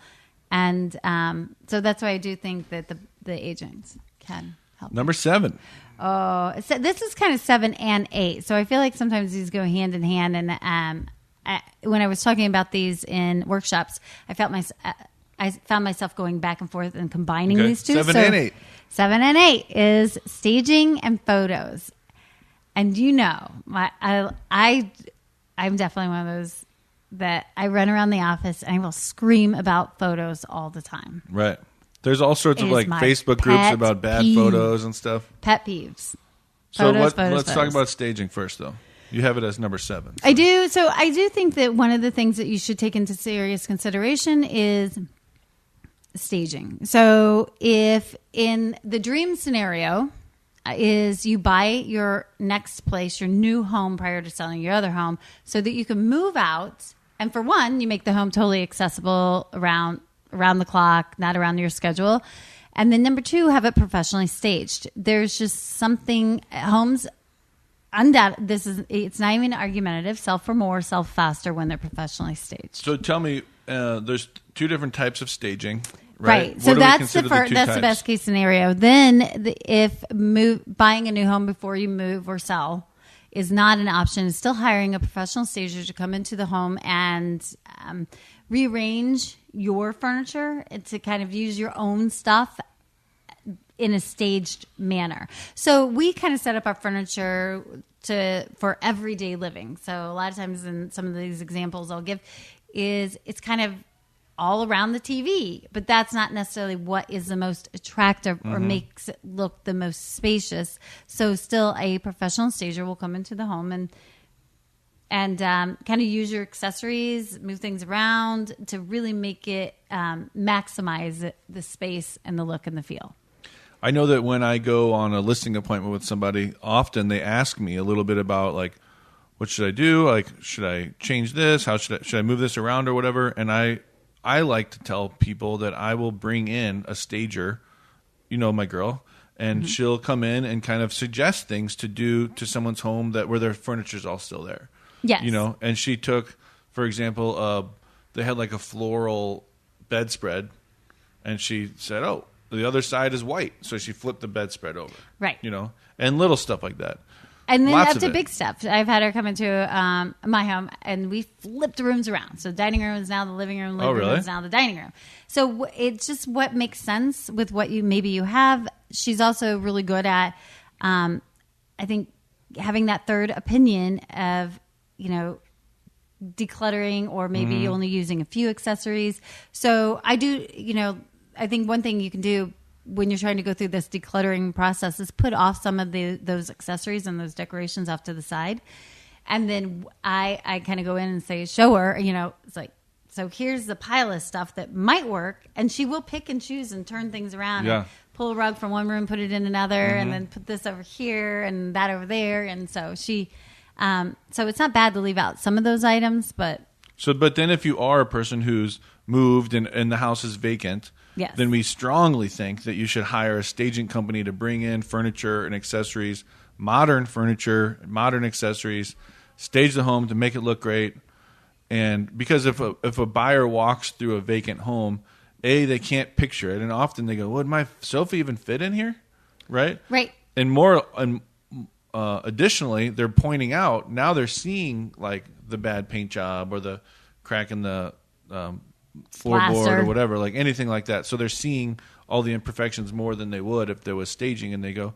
And so that's why I do think that the agents can help. Number 7. Oh, so this is kind of 7 and 8. So I feel like sometimes these go hand in hand. And when I was talking about these in workshops, I found myself going back and forth and combining these two. 7 and 8. 7 and 8 is staging and photos. And I'm definitely one of those that I run around the office and I will scream about photos all the time. Right. There's all sorts of Facebook groups about bad photos and stuff. Pet peeves. So let's talk about staging first, though. You have it as number 7. So. I do. So I do think that one of the things that you should take into serious consideration is staging. So if in the dream scenario, is you buy your next place, your new home prior to selling your other home so that you can move out. And for one, you make the home totally accessible around the clock, not around your schedule. And then number two, have it professionally staged. There's just something, homes, undoubtedly, it's not even argumentative, sell for more, sell faster when they're professionally staged. So tell me, there's two different types of staging, right? So that's the best case scenario. Then if buying a new home before you move or sell is not an option, it's still hiring a professional stager to come into the home and rearrange your furniture and to kind of use your own stuff in a staged manner. So we kind of set up our furniture for everyday living. So a lot of times in some of these examples I'll give is it's kind of all around the TV, but that's not necessarily what is the most attractive or makes it look the most spacious. So still a professional stager will come into the home and kind of use your accessories, move things around to really make it maximize the space and the look and the feel. I know that when I go on a listing appointment with somebody, often they ask me a little bit about like, what should I do? Like, should I change this? How should I move this around or whatever? And I like to tell people that I will bring in a stager, my girl, and she'll come in and kind of suggest things to do to someone's home where their furniture's all still there. Yes. And she took, for example, they had like a floral bedspread, and she said, "Oh, the other side is white," so she flipped the bedspread over. Right. And little stuff like that. And then Lots up to of it. Big stuff. I've had her come into my home, and we flipped the rooms around. So dining room is now the living room. Living room is now the dining room. So it's just what makes sense with what you have. She's also really good at, I think, having that third opinion of, decluttering or maybe only using a few accessories. So I do, I think one thing you can do when you're trying to go through this decluttering process is put off some of those accessories and those decorations off to the side. And then I kind of go in and say, show her, it's like, so here's the pile of stuff that might work. And she will pick and choose and turn things around and pull a rug from one room, put it in another, and then put this over here and that over there. And so so it's not bad to leave out some of those items, but then if you are a person who's moved and the house is vacant, yes, then we strongly think that you should hire a staging company to bring in furniture and accessories, modern furniture, modern accessories, stage the home to make it look great. And because if a buyer walks through a vacant home, they can't picture it, and often they go, "Would my sofa even fit in here?" Right? Right. And additionally, they're pointing out now they're seeing like the bad paint job or the crack in the floorboard or whatever, like anything like that. So they're seeing all the imperfections more than they would if there was staging, and they go,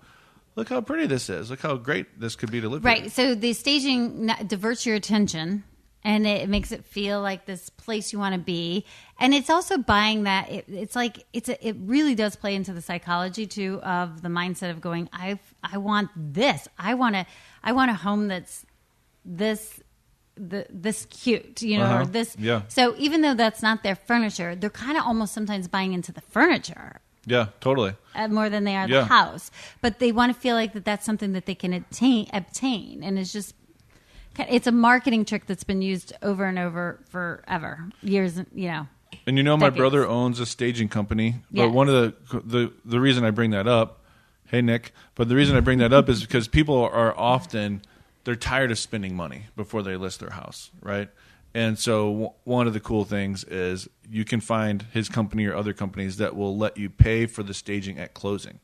"Look how pretty this is. Look how great this could be to live in." Right. So the staging diverts your attention, and it makes it feel like this place you want to be. And it's also buying that. It really does play into the psychology too of the mindset of going, I want this. I want a home that's this cute, or this. Yeah. So even though that's not their furniture, they're kind of almost sometimes buying into the furniture. Yeah, totally. More than they are the house. But they want to feel like that's something that they can obtain. And it's a marketing trick that's been used over and over forever, years, And my decades. brother owns a staging company. But Yes. one of the reason I bring that up, hey Nick, but the reason I bring that up is because people are often, they're tired of spending money before they list their house, right? And so one of the cool things is you can find his company or other companies that will let you pay for the staging at closing.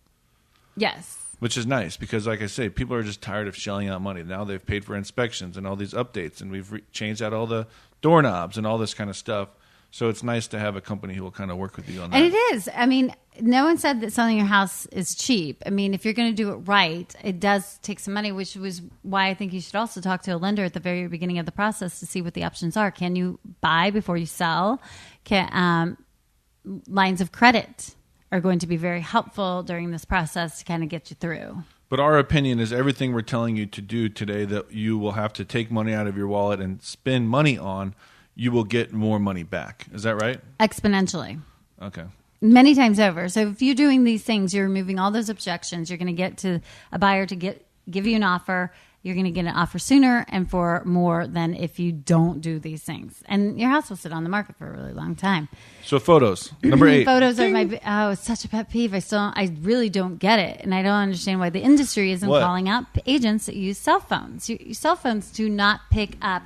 Yes. Which is nice because, like I say, people are just tired of shelling out money. Now they've paid for inspections and all these updates, and we've changed out all the doorknobs and all this kind of stuff. So it's nice to have a company who will kind of work with you on that. And it is. I mean, no one said that selling your house is cheap. I mean, if you're going to do it right, it does take some money, which was why I think you should also talk to a lender at the very beginning of the process to see what the options are. Can you buy before you sell? Lines of credit are going to be very helpful during this process to kind of get you through. But our opinion is everything we're telling you to do today that you will have to take money out of your wallet and spend money on, you will get more money back. Is that right? Exponentially. Okay. Many times over. So if you're doing these things, you're removing all those objections. You're going to get to a buyer to give you an offer. You're going to get an offer sooner and for more than if you don't do these things. And your house will sit on the market for a really long time. So photos, number 8. Photos are it's such a pet peeve. I really don't get it. And I don't understand why the industry isn't calling out agents that use cell phones. Your cell phones do not pick up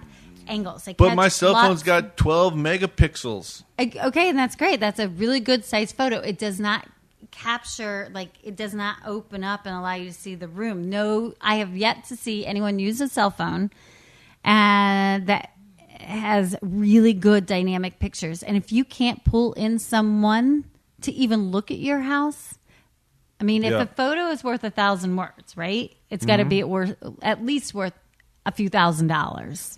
angles. But my cell phone's got 12 megapixels. Okay, and that's great. That's a really good size photo. It does not capture, it does not open up and allow you to see the room. No, I have yet to see anyone use a cell phone that has really good dynamic pictures. And if you can't pull in someone to even look at your house, I mean, if a photo is worth 1,000 words, right? It's got to be at least worth a few $1,000s.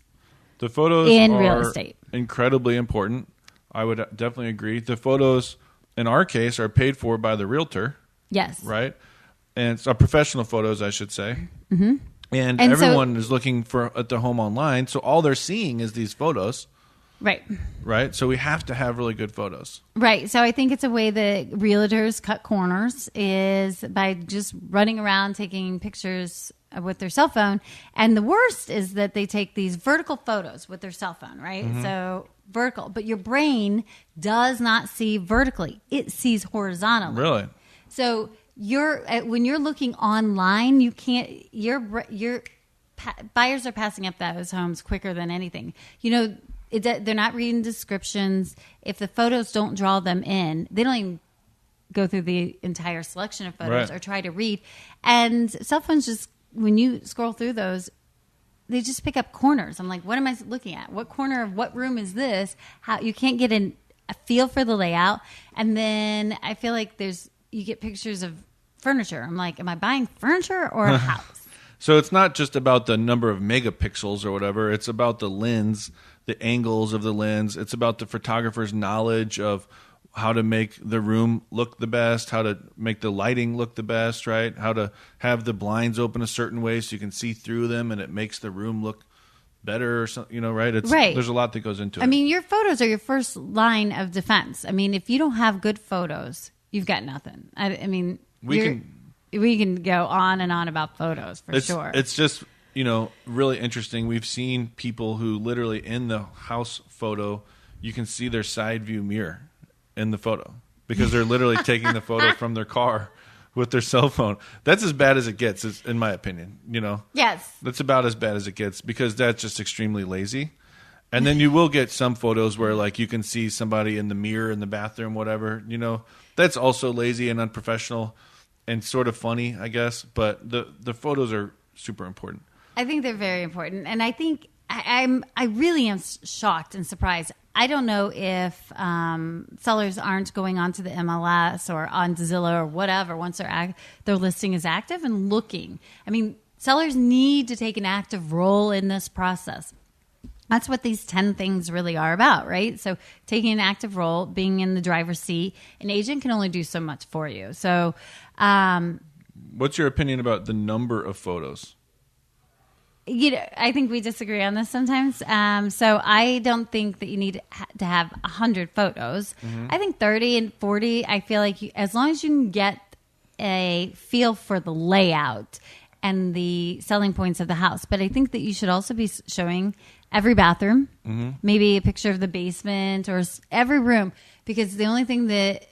The photos in are real estate incredibly important. I would definitely agree. The photos, in our case, are paid for by the realtor. Yes. Right? And so professional photos, I should say. Mm-hmm. And everyone is looking at the home online, so all they're seeing is these photos. Right. Right? So we have to have really good photos. Right. So I think it's a way that realtors cut corners is by just running around taking pictures with their cell phone. And the worst is that they take these vertical photos with their cell phone, right? Mm-hmm. So vertical. But your brain does not see vertically. It sees horizontally. Really? So when you're looking online, you can't, buyers are passing up those homes quicker than anything. They're not reading descriptions. If the photos don't draw them in, they don't even go through the entire selection of photos or try to read. And cell phones just, when you scroll through those, they just pick up corners. I'm like, what am I looking at? What corner of what room is this? How you can't get a feel for the layout. And then I feel like you get pictures of furniture. I'm like, am I buying furniture or a house? So it's not just about the number of megapixels or whatever. It's about the lens, the angles of the lens. It's about the photographer's knowledge of how to make the room look the best, how to make the lighting look the best, right? How to have the blinds open a certain way so you can see through them and it makes the room look better or something, right? There's a lot that goes into it. I mean, your photos are your first line of defense. I mean, if you don't have good photos, you've got nothing. I mean, we can go on and on about photos for sure. It's just, really interesting. We've seen people who literally in the house photo, you can see their side view mirror in the photo because they're literally taking the photo from their car with their cell phone. That's as bad as it gets, in my opinion. Yes. That's about as bad as it gets because that's just extremely lazy. And then you will get some photos where you can see somebody in the mirror in the bathroom, whatever. That's also lazy and unprofessional and sort of funny, I guess. But the photos are super important. I think they're very important. And I think I really am shocked and surprised. I don't know if sellers aren't going onto the MLS or on Zillow or whatever once their listing is active and looking. I mean, sellers need to take an active role in this process. That's what these 10 things really are about, right? So taking an active role, being in the driver's seat. An agent can only do so much for you. So what's your opinion about the number of photos? I think we disagree on this sometimes. So I don't think that you need to have 100 photos. Mm-hmm. I think 30 and 40, I feel like as long as you can get a feel for the layout and the selling points of the house. But I think that you should also be showing every bathroom, mm-hmm. maybe a picture of the basement or every room. Because the only thing that,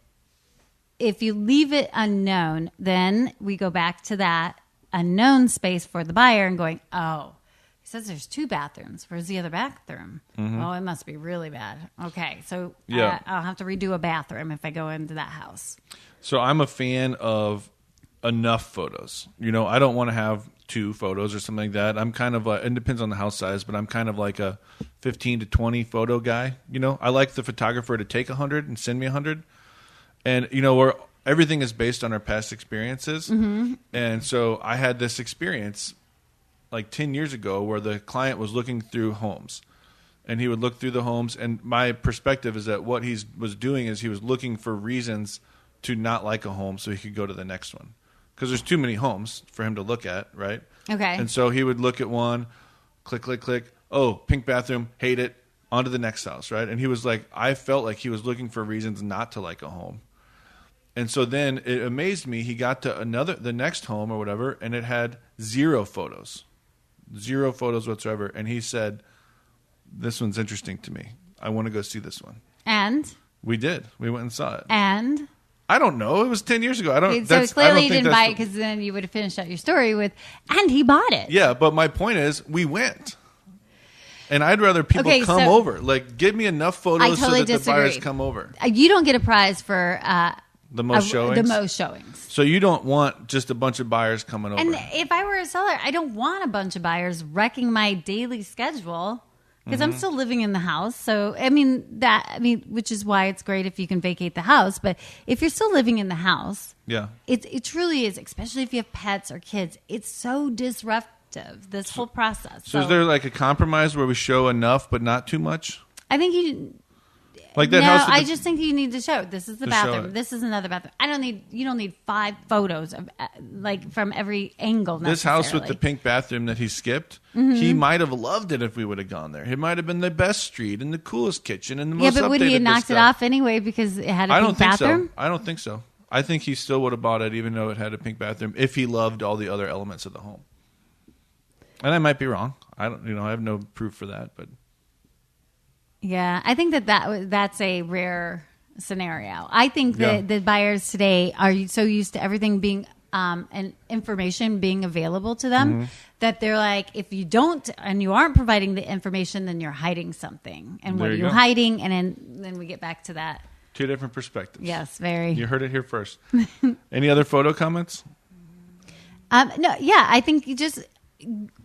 if you leave it unknown, then we go back to that unknown space for the buyer and going, oh, he says there's 2 bathrooms. Where's the other bathroom? Mm-hmm. Oh, it must be really bad. Okay, so I'll have to redo a bathroom if I go into that house. So I'm a fan of enough photos. I don't want to have 2 photos or something like that. I'm kind of it depends on the house size, but I'm kind of like a 15 to 20 photo guy. I like the photographer to take 100 and send me 100. And, where everything is based on our past experiences. Mm-hmm. And so I had this experience 10 years ago where the client was looking through homes. And he would look through the homes. And my perspective is that what he was doing is he was looking for reasons to not like a home so he could go to the next one. Because there's too many homes for him to look at, right? Okay. And so he would look at one, click, click, click. Oh, pink bathroom, hate it. On to the next house, right? And he was I felt like he was looking for reasons not to like a home. And so then it amazed me. He got to the next home or whatever, and it had 0 photos whatsoever. And he said, "This one's interesting to me. I want to go see this one." And we did. We went and saw it. And I don't know. It was 10 years ago. so clearly you didn't buy it because then you would have finished out your story with, and he bought it. Yeah, but my point is, we went. And I'd rather people come over. Like, give me enough photos so that the buyers come over. You don't get a prize for the most showings? The most showings. So you don't want just a bunch of buyers coming over. And if I were a seller, I don't want a bunch of buyers wrecking my daily schedule because I'm still living in the house. So, which is why it's great if you can vacate the house. But if you're still living in the house, it truly is, especially if you have pets or kids, it's so disruptive, this whole process. So is there like a compromise where we show enough but not too much? I think you... Like that no, house I just think you need to show. This is the bathroom. This is another bathroom. You don't need 5 photos of from every angle. This house with the pink bathroom that he skipped, he might have loved it if we would have gone there. It might have been the best street and the coolest kitchen and the most updated. Yeah, but would he have knocked it off anyway because it had a pink bathroom? I don't think so. I think he still would have bought it even though it had a pink bathroom if he loved all the other elements of the home. And I might be wrong. I have no proof for that, but. Yeah, I think that's a rare scenario. I think that the buyers today are so used to everything being and information being available to them that they're like, if you don't and you aren't providing the information, then you're hiding something. And what are you hiding? And then we get back to that. 2 different perspectives. Yes, very. You heard it here first. Any other photo comments? No, yeah, I think you just.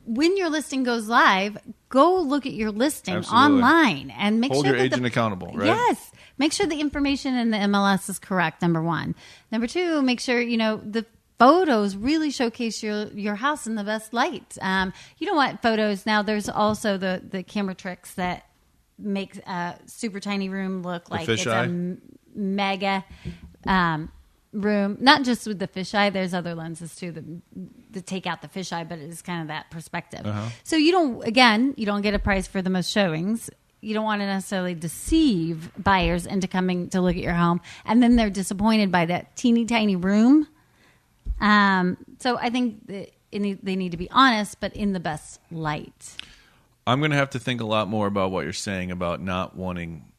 When your listing goes live, go look at your listing online and make Hold sure your agent accountable, right? Yes. Make sure the information in the MLS is correct, number 1. Number 2, make sure, the photos really showcase your house in the best light. You don't want photos. Now, there's also the camera tricks that make a super tiny room look like it's a mega room, not just with the fisheye. There's other lenses too that take out the fisheye, but it's kind of that perspective. So you don't get a prize for the most showings. You don't want to necessarily deceive buyers into coming to look at your home, and then they're disappointed by that teeny tiny room. So I think that they need to be honest, but in the best light. I'm going to have to think a lot more about what you're saying about not wanting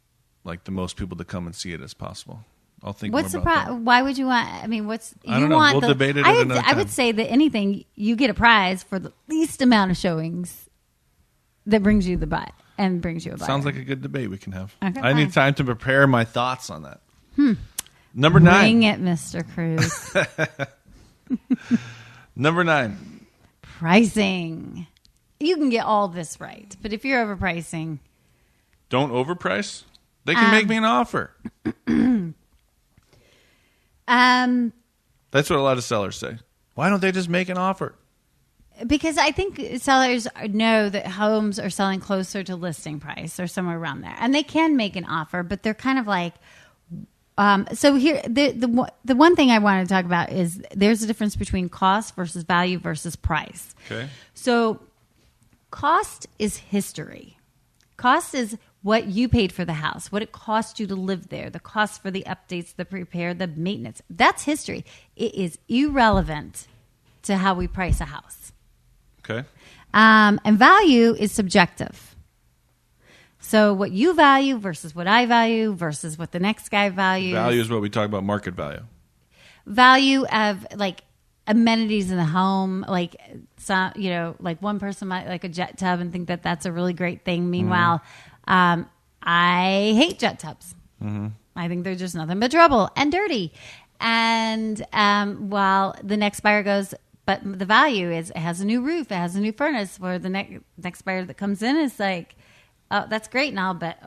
like the most people to come and see it as possible. I'll think what's more the about that. Why would you want? I mean, I don't know. We'll debate it at another time. I would say that anything you get a prize for the least amount of showings that brings you the buy and brings you a buyer. Sounds like a good debate we can have. Okay, I need time to prepare my thoughts on that. Number 9. Bring it, Mr. Kruse. Number 9. Pricing. You can get all this right, but if you're overpricing, don't overprice. They can make me an offer. That's what a lot of sellers say. Why don't they just make an offer? Because I think sellers know that homes are selling closer to listing price or somewhere around there, and they can make an offer, but they're kind of like. So here, the one thing I want to talk about is there's a difference between cost versus value versus price. Okay. So, cost is history. Cost is what you paid for the house, what it cost you to live there, the cost for the updates, the repair, the maintenance. That's history. It is irrelevant to how we price a house. Okay. And value is subjective. So what you value versus what I value versus what the next guy values. Value is what we talk about, market value. Value of like amenities in the home, like some, like one person might like a jet tub and think that that's a really great thing. Meanwhile, I hate jet tubs. I think they're just nothing but trouble and dirty. And while the next buyer goes, but the value is it has a new roof, it has a new furnace. Where the next buyer that comes in is like, oh, that's great and all, but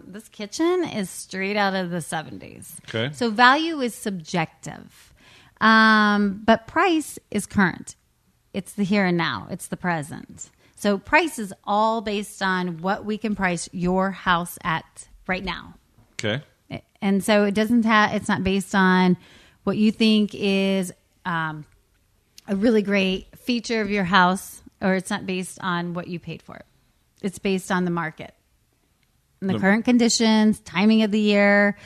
this kitchen is straight out of the 70s. Okay. So value is subjective. But price is current. It's the here and now. It's the present. So price is all based on what we can price your house at right now. Okay. And so it's not based on what you think is a really great feature of your house, or it's not based on what you paid for it. It's based on the market and the current conditions, timing of the year.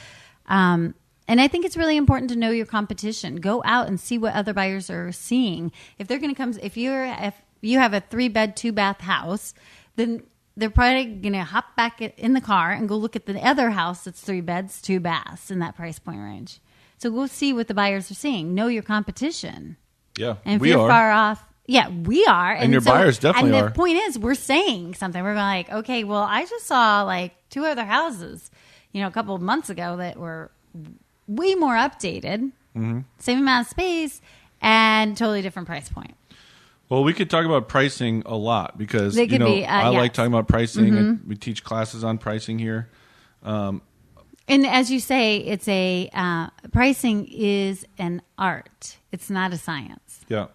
And I think it's really important to know your competition. Go out and see what other buyers are seeing. If they're going to come, if you have a 3-bed, 2-bath house, then they're probably going to hop back in the car and go look at the other house that's 3 beds, 2 baths in that price point range. So go see what the buyers are seeing. Know your competition. Yeah, and if you're far off, yeah, we are. And your buyers definitely are. And the point is, we're saying something. We're like, okay, well, I just saw like 2 other houses, a couple of months ago that were way more updated, same amount of space, and totally different price point. Well, we could talk about pricing a lot because I yes. like talking about pricing. And we teach classes on pricing here. And as you say, it's pricing is an art. It's not a science. Yeah.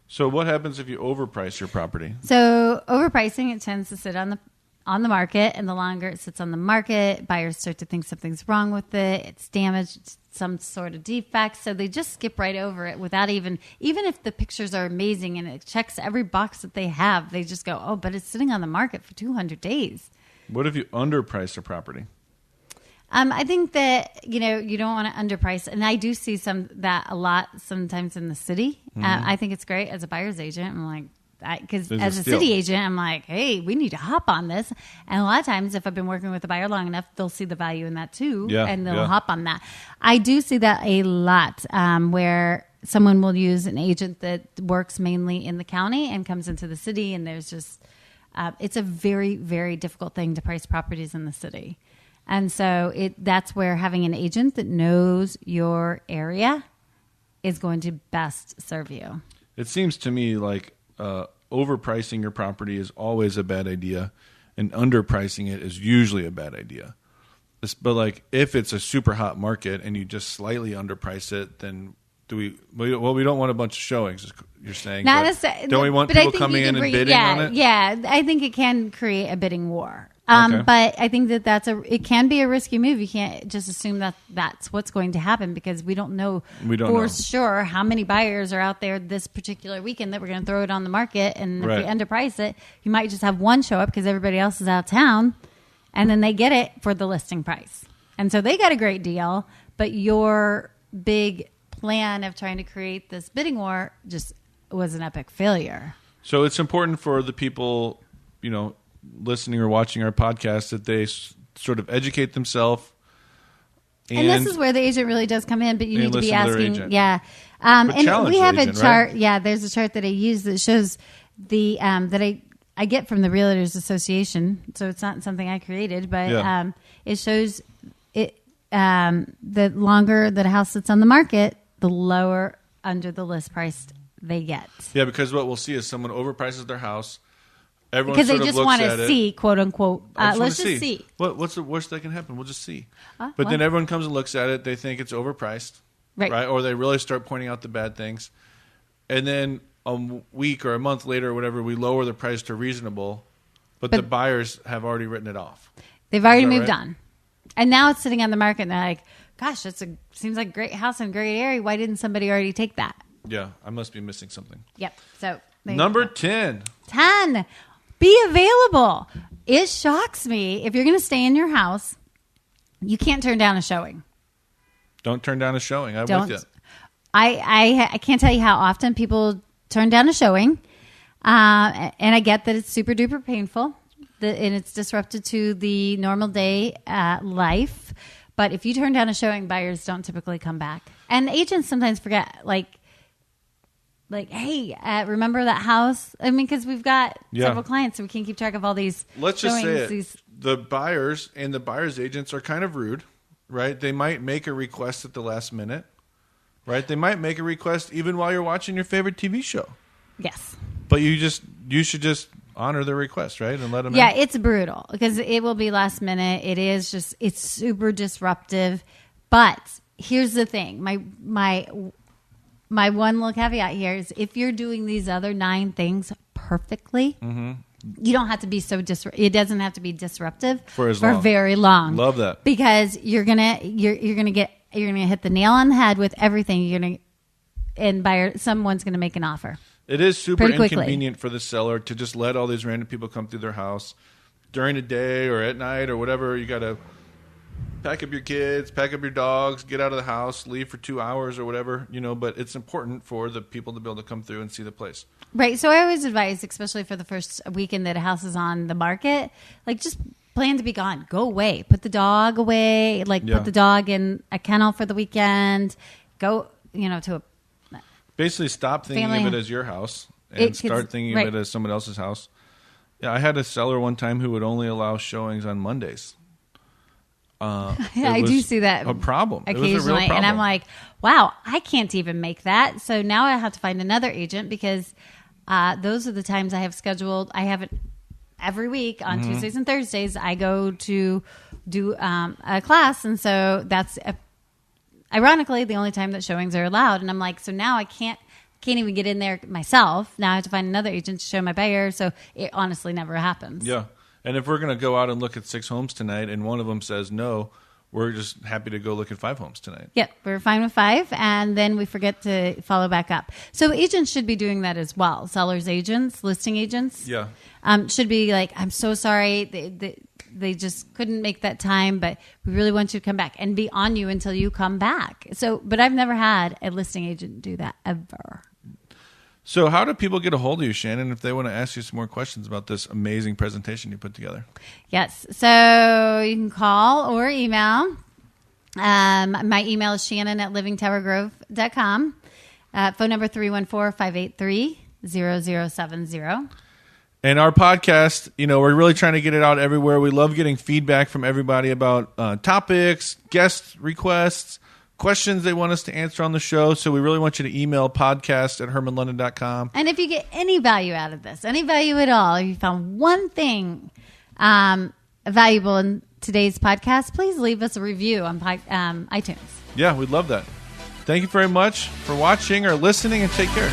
So what happens if you overprice your property? So overpricing, it tends to sit on the market, and the longer it sits on the market, buyers start to think something's wrong with it. It's damaged, it's some sort of defect, so they just skip right over it without even if the pictures are amazing and it checks every box that they have, they just go, oh, but it's sitting on the market for 200 days. What if you underprice a property? I think that, you don't want to underprice. And I do see that a lot sometimes in the city. I think it's great as a buyer's agent. I'm like, because as a city agent, I'm like, hey, we need to hop on this. And a lot of times, if I've been working with a buyer long enough, they'll see the value in that too. Yeah, and they'll hop on that. I do see that a lot where someone will use an agent that works mainly in the county and comes into the city. And there's just, it's a very, very difficult thing to price properties in the city. And so that's where having an agent that knows your area is going to best serve you. It seems to me like overpricing your property is always a bad idea, and underpricing it is usually a bad idea. But like if it's a super hot market and you just slightly underprice it, then we don't want a bunch of showings. You're saying, not necessarily. Don't we want people coming in and bidding on it? Yeah, I think it can create a bidding war. Okay. But I think that it can be a risky move. You can't just assume that that's what's going to happen because we don't know sure how many buyers are out there this particular weekend that we're going to throw it on the market. And if you underprice it, you might just have one show up because everybody else is out of town, and then they get it for the listing price. And so they got a great deal, but your big plan of trying to create this bidding war just was an epic failure. So it's important for the people, listening or watching our podcast that they sort of educate themselves. And this is where the agent really does come in, but you need to be asking. Yeah. And we have a chart. Right? Yeah, there's a chart that I use that shows the that I get from the Realtors Association. So it's not something I created, but it shows it the longer that a house sits on the market, the lower under the list price they get. Yeah, because what we'll see is someone overprices their house. Everyone because sort they of just want to see, quote unquote. Let's just see. What's the worst that can happen? We'll just see. Then everyone comes and looks at it. They think it's overpriced, right? Or they really start pointing out the bad things. And then a week or a month later or whatever, we lower the price to reasonable, but the buyers have already written it off. They've already moved on. And now it's sitting on the market and they're like, gosh, seems like a great house in a great area. Why didn't somebody already take that? Yeah, I must be missing something. Yep. So number 10. 10. Be available. It shocks me. If you're going to stay in your house, you can't turn down a showing. Don't turn down a showing. I'm with you. I can't tell you how often people turn down a showing. And I get that it's super duper painful and it's disrupted to the normal day life. But if you turn down a showing, buyers don't typically come back. And agents sometimes forget, like, hey, remember that house? I mean, because we've got several clients, so we can't keep track of all these. Let's showings, just say it. The buyers and the buyer's agents are kind of rude, right? They might make a request at the last minute, right? They might make a request even while you're watching your favorite TV show. Yes. But you should just honor their request, right? And let them in. It's brutal because it will be last minute. It's super disruptive. But here's the thing. My one little caveat here is if you're doing these other 9 things perfectly, you don't have to be it doesn't have to be disruptive for very long. Love that. Because you're gonna hit the nail on the head with everything. Someone's gonna make an offer. It is super inconvenient for the seller to just let all these random people come through their house during the day or at night or whatever. You got to pack up your kids, pack up your dogs, get out of the house, leave for 2 hours or whatever, but it's important for the people to be able to come through and see the place. Right. So I always advise, especially for the first weekend that a house is on the market, like just plan to be gone. Go away. Put the dog away. Put the dog in a kennel for the weekend. Go, to a basically stop thinking of it as your house and start thinking of it as someone else's house. Yeah, I had a seller one time who would only allow showings on Mondays. I do see that a problem occasionally, it was a real problem. And I'm like, wow, I can't even make that. So now I have to find another agent because those are the times I have scheduled. I have it every week on Tuesdays and Thursdays. I go to do a class, and so that's ironically the only time that showings are allowed. And I'm like, so now I can't even get in there myself. Now I have to find another agent to show my buyer. So it honestly never happens. Yeah. And if we're going to go out and look at 6 homes tonight and one of them says no, we're just happy to go look at 5 homes tonight. Yep, we're fine with 5, and then we forget to follow back up. So agents should be doing that as well. Sellers agents, listing agents, should be like, I'm so sorry, they just couldn't make that time, but we really want you to come back, and be on you until you come back. So, but I've never had a listing agent do that ever. So how do people get a hold of you, Shannon, if they want to ask you some more questions about this amazing presentation you put together? Yes. So you can call or email. My email is shannon@livingtowergrove.com. Phone number 314-583-0070. And our podcast, we're really trying to get it out everywhere. We love getting feedback from everybody about topics, guest requests, questions they want us to answer on the show. So we really want you to email podcast@hermannlondon.com. And if you get any value out of this, any value at all, if you found one thing valuable in today's podcast, please leave us a review on iTunes. Yeah, we'd love that. Thank you very much for watching or listening, and take care.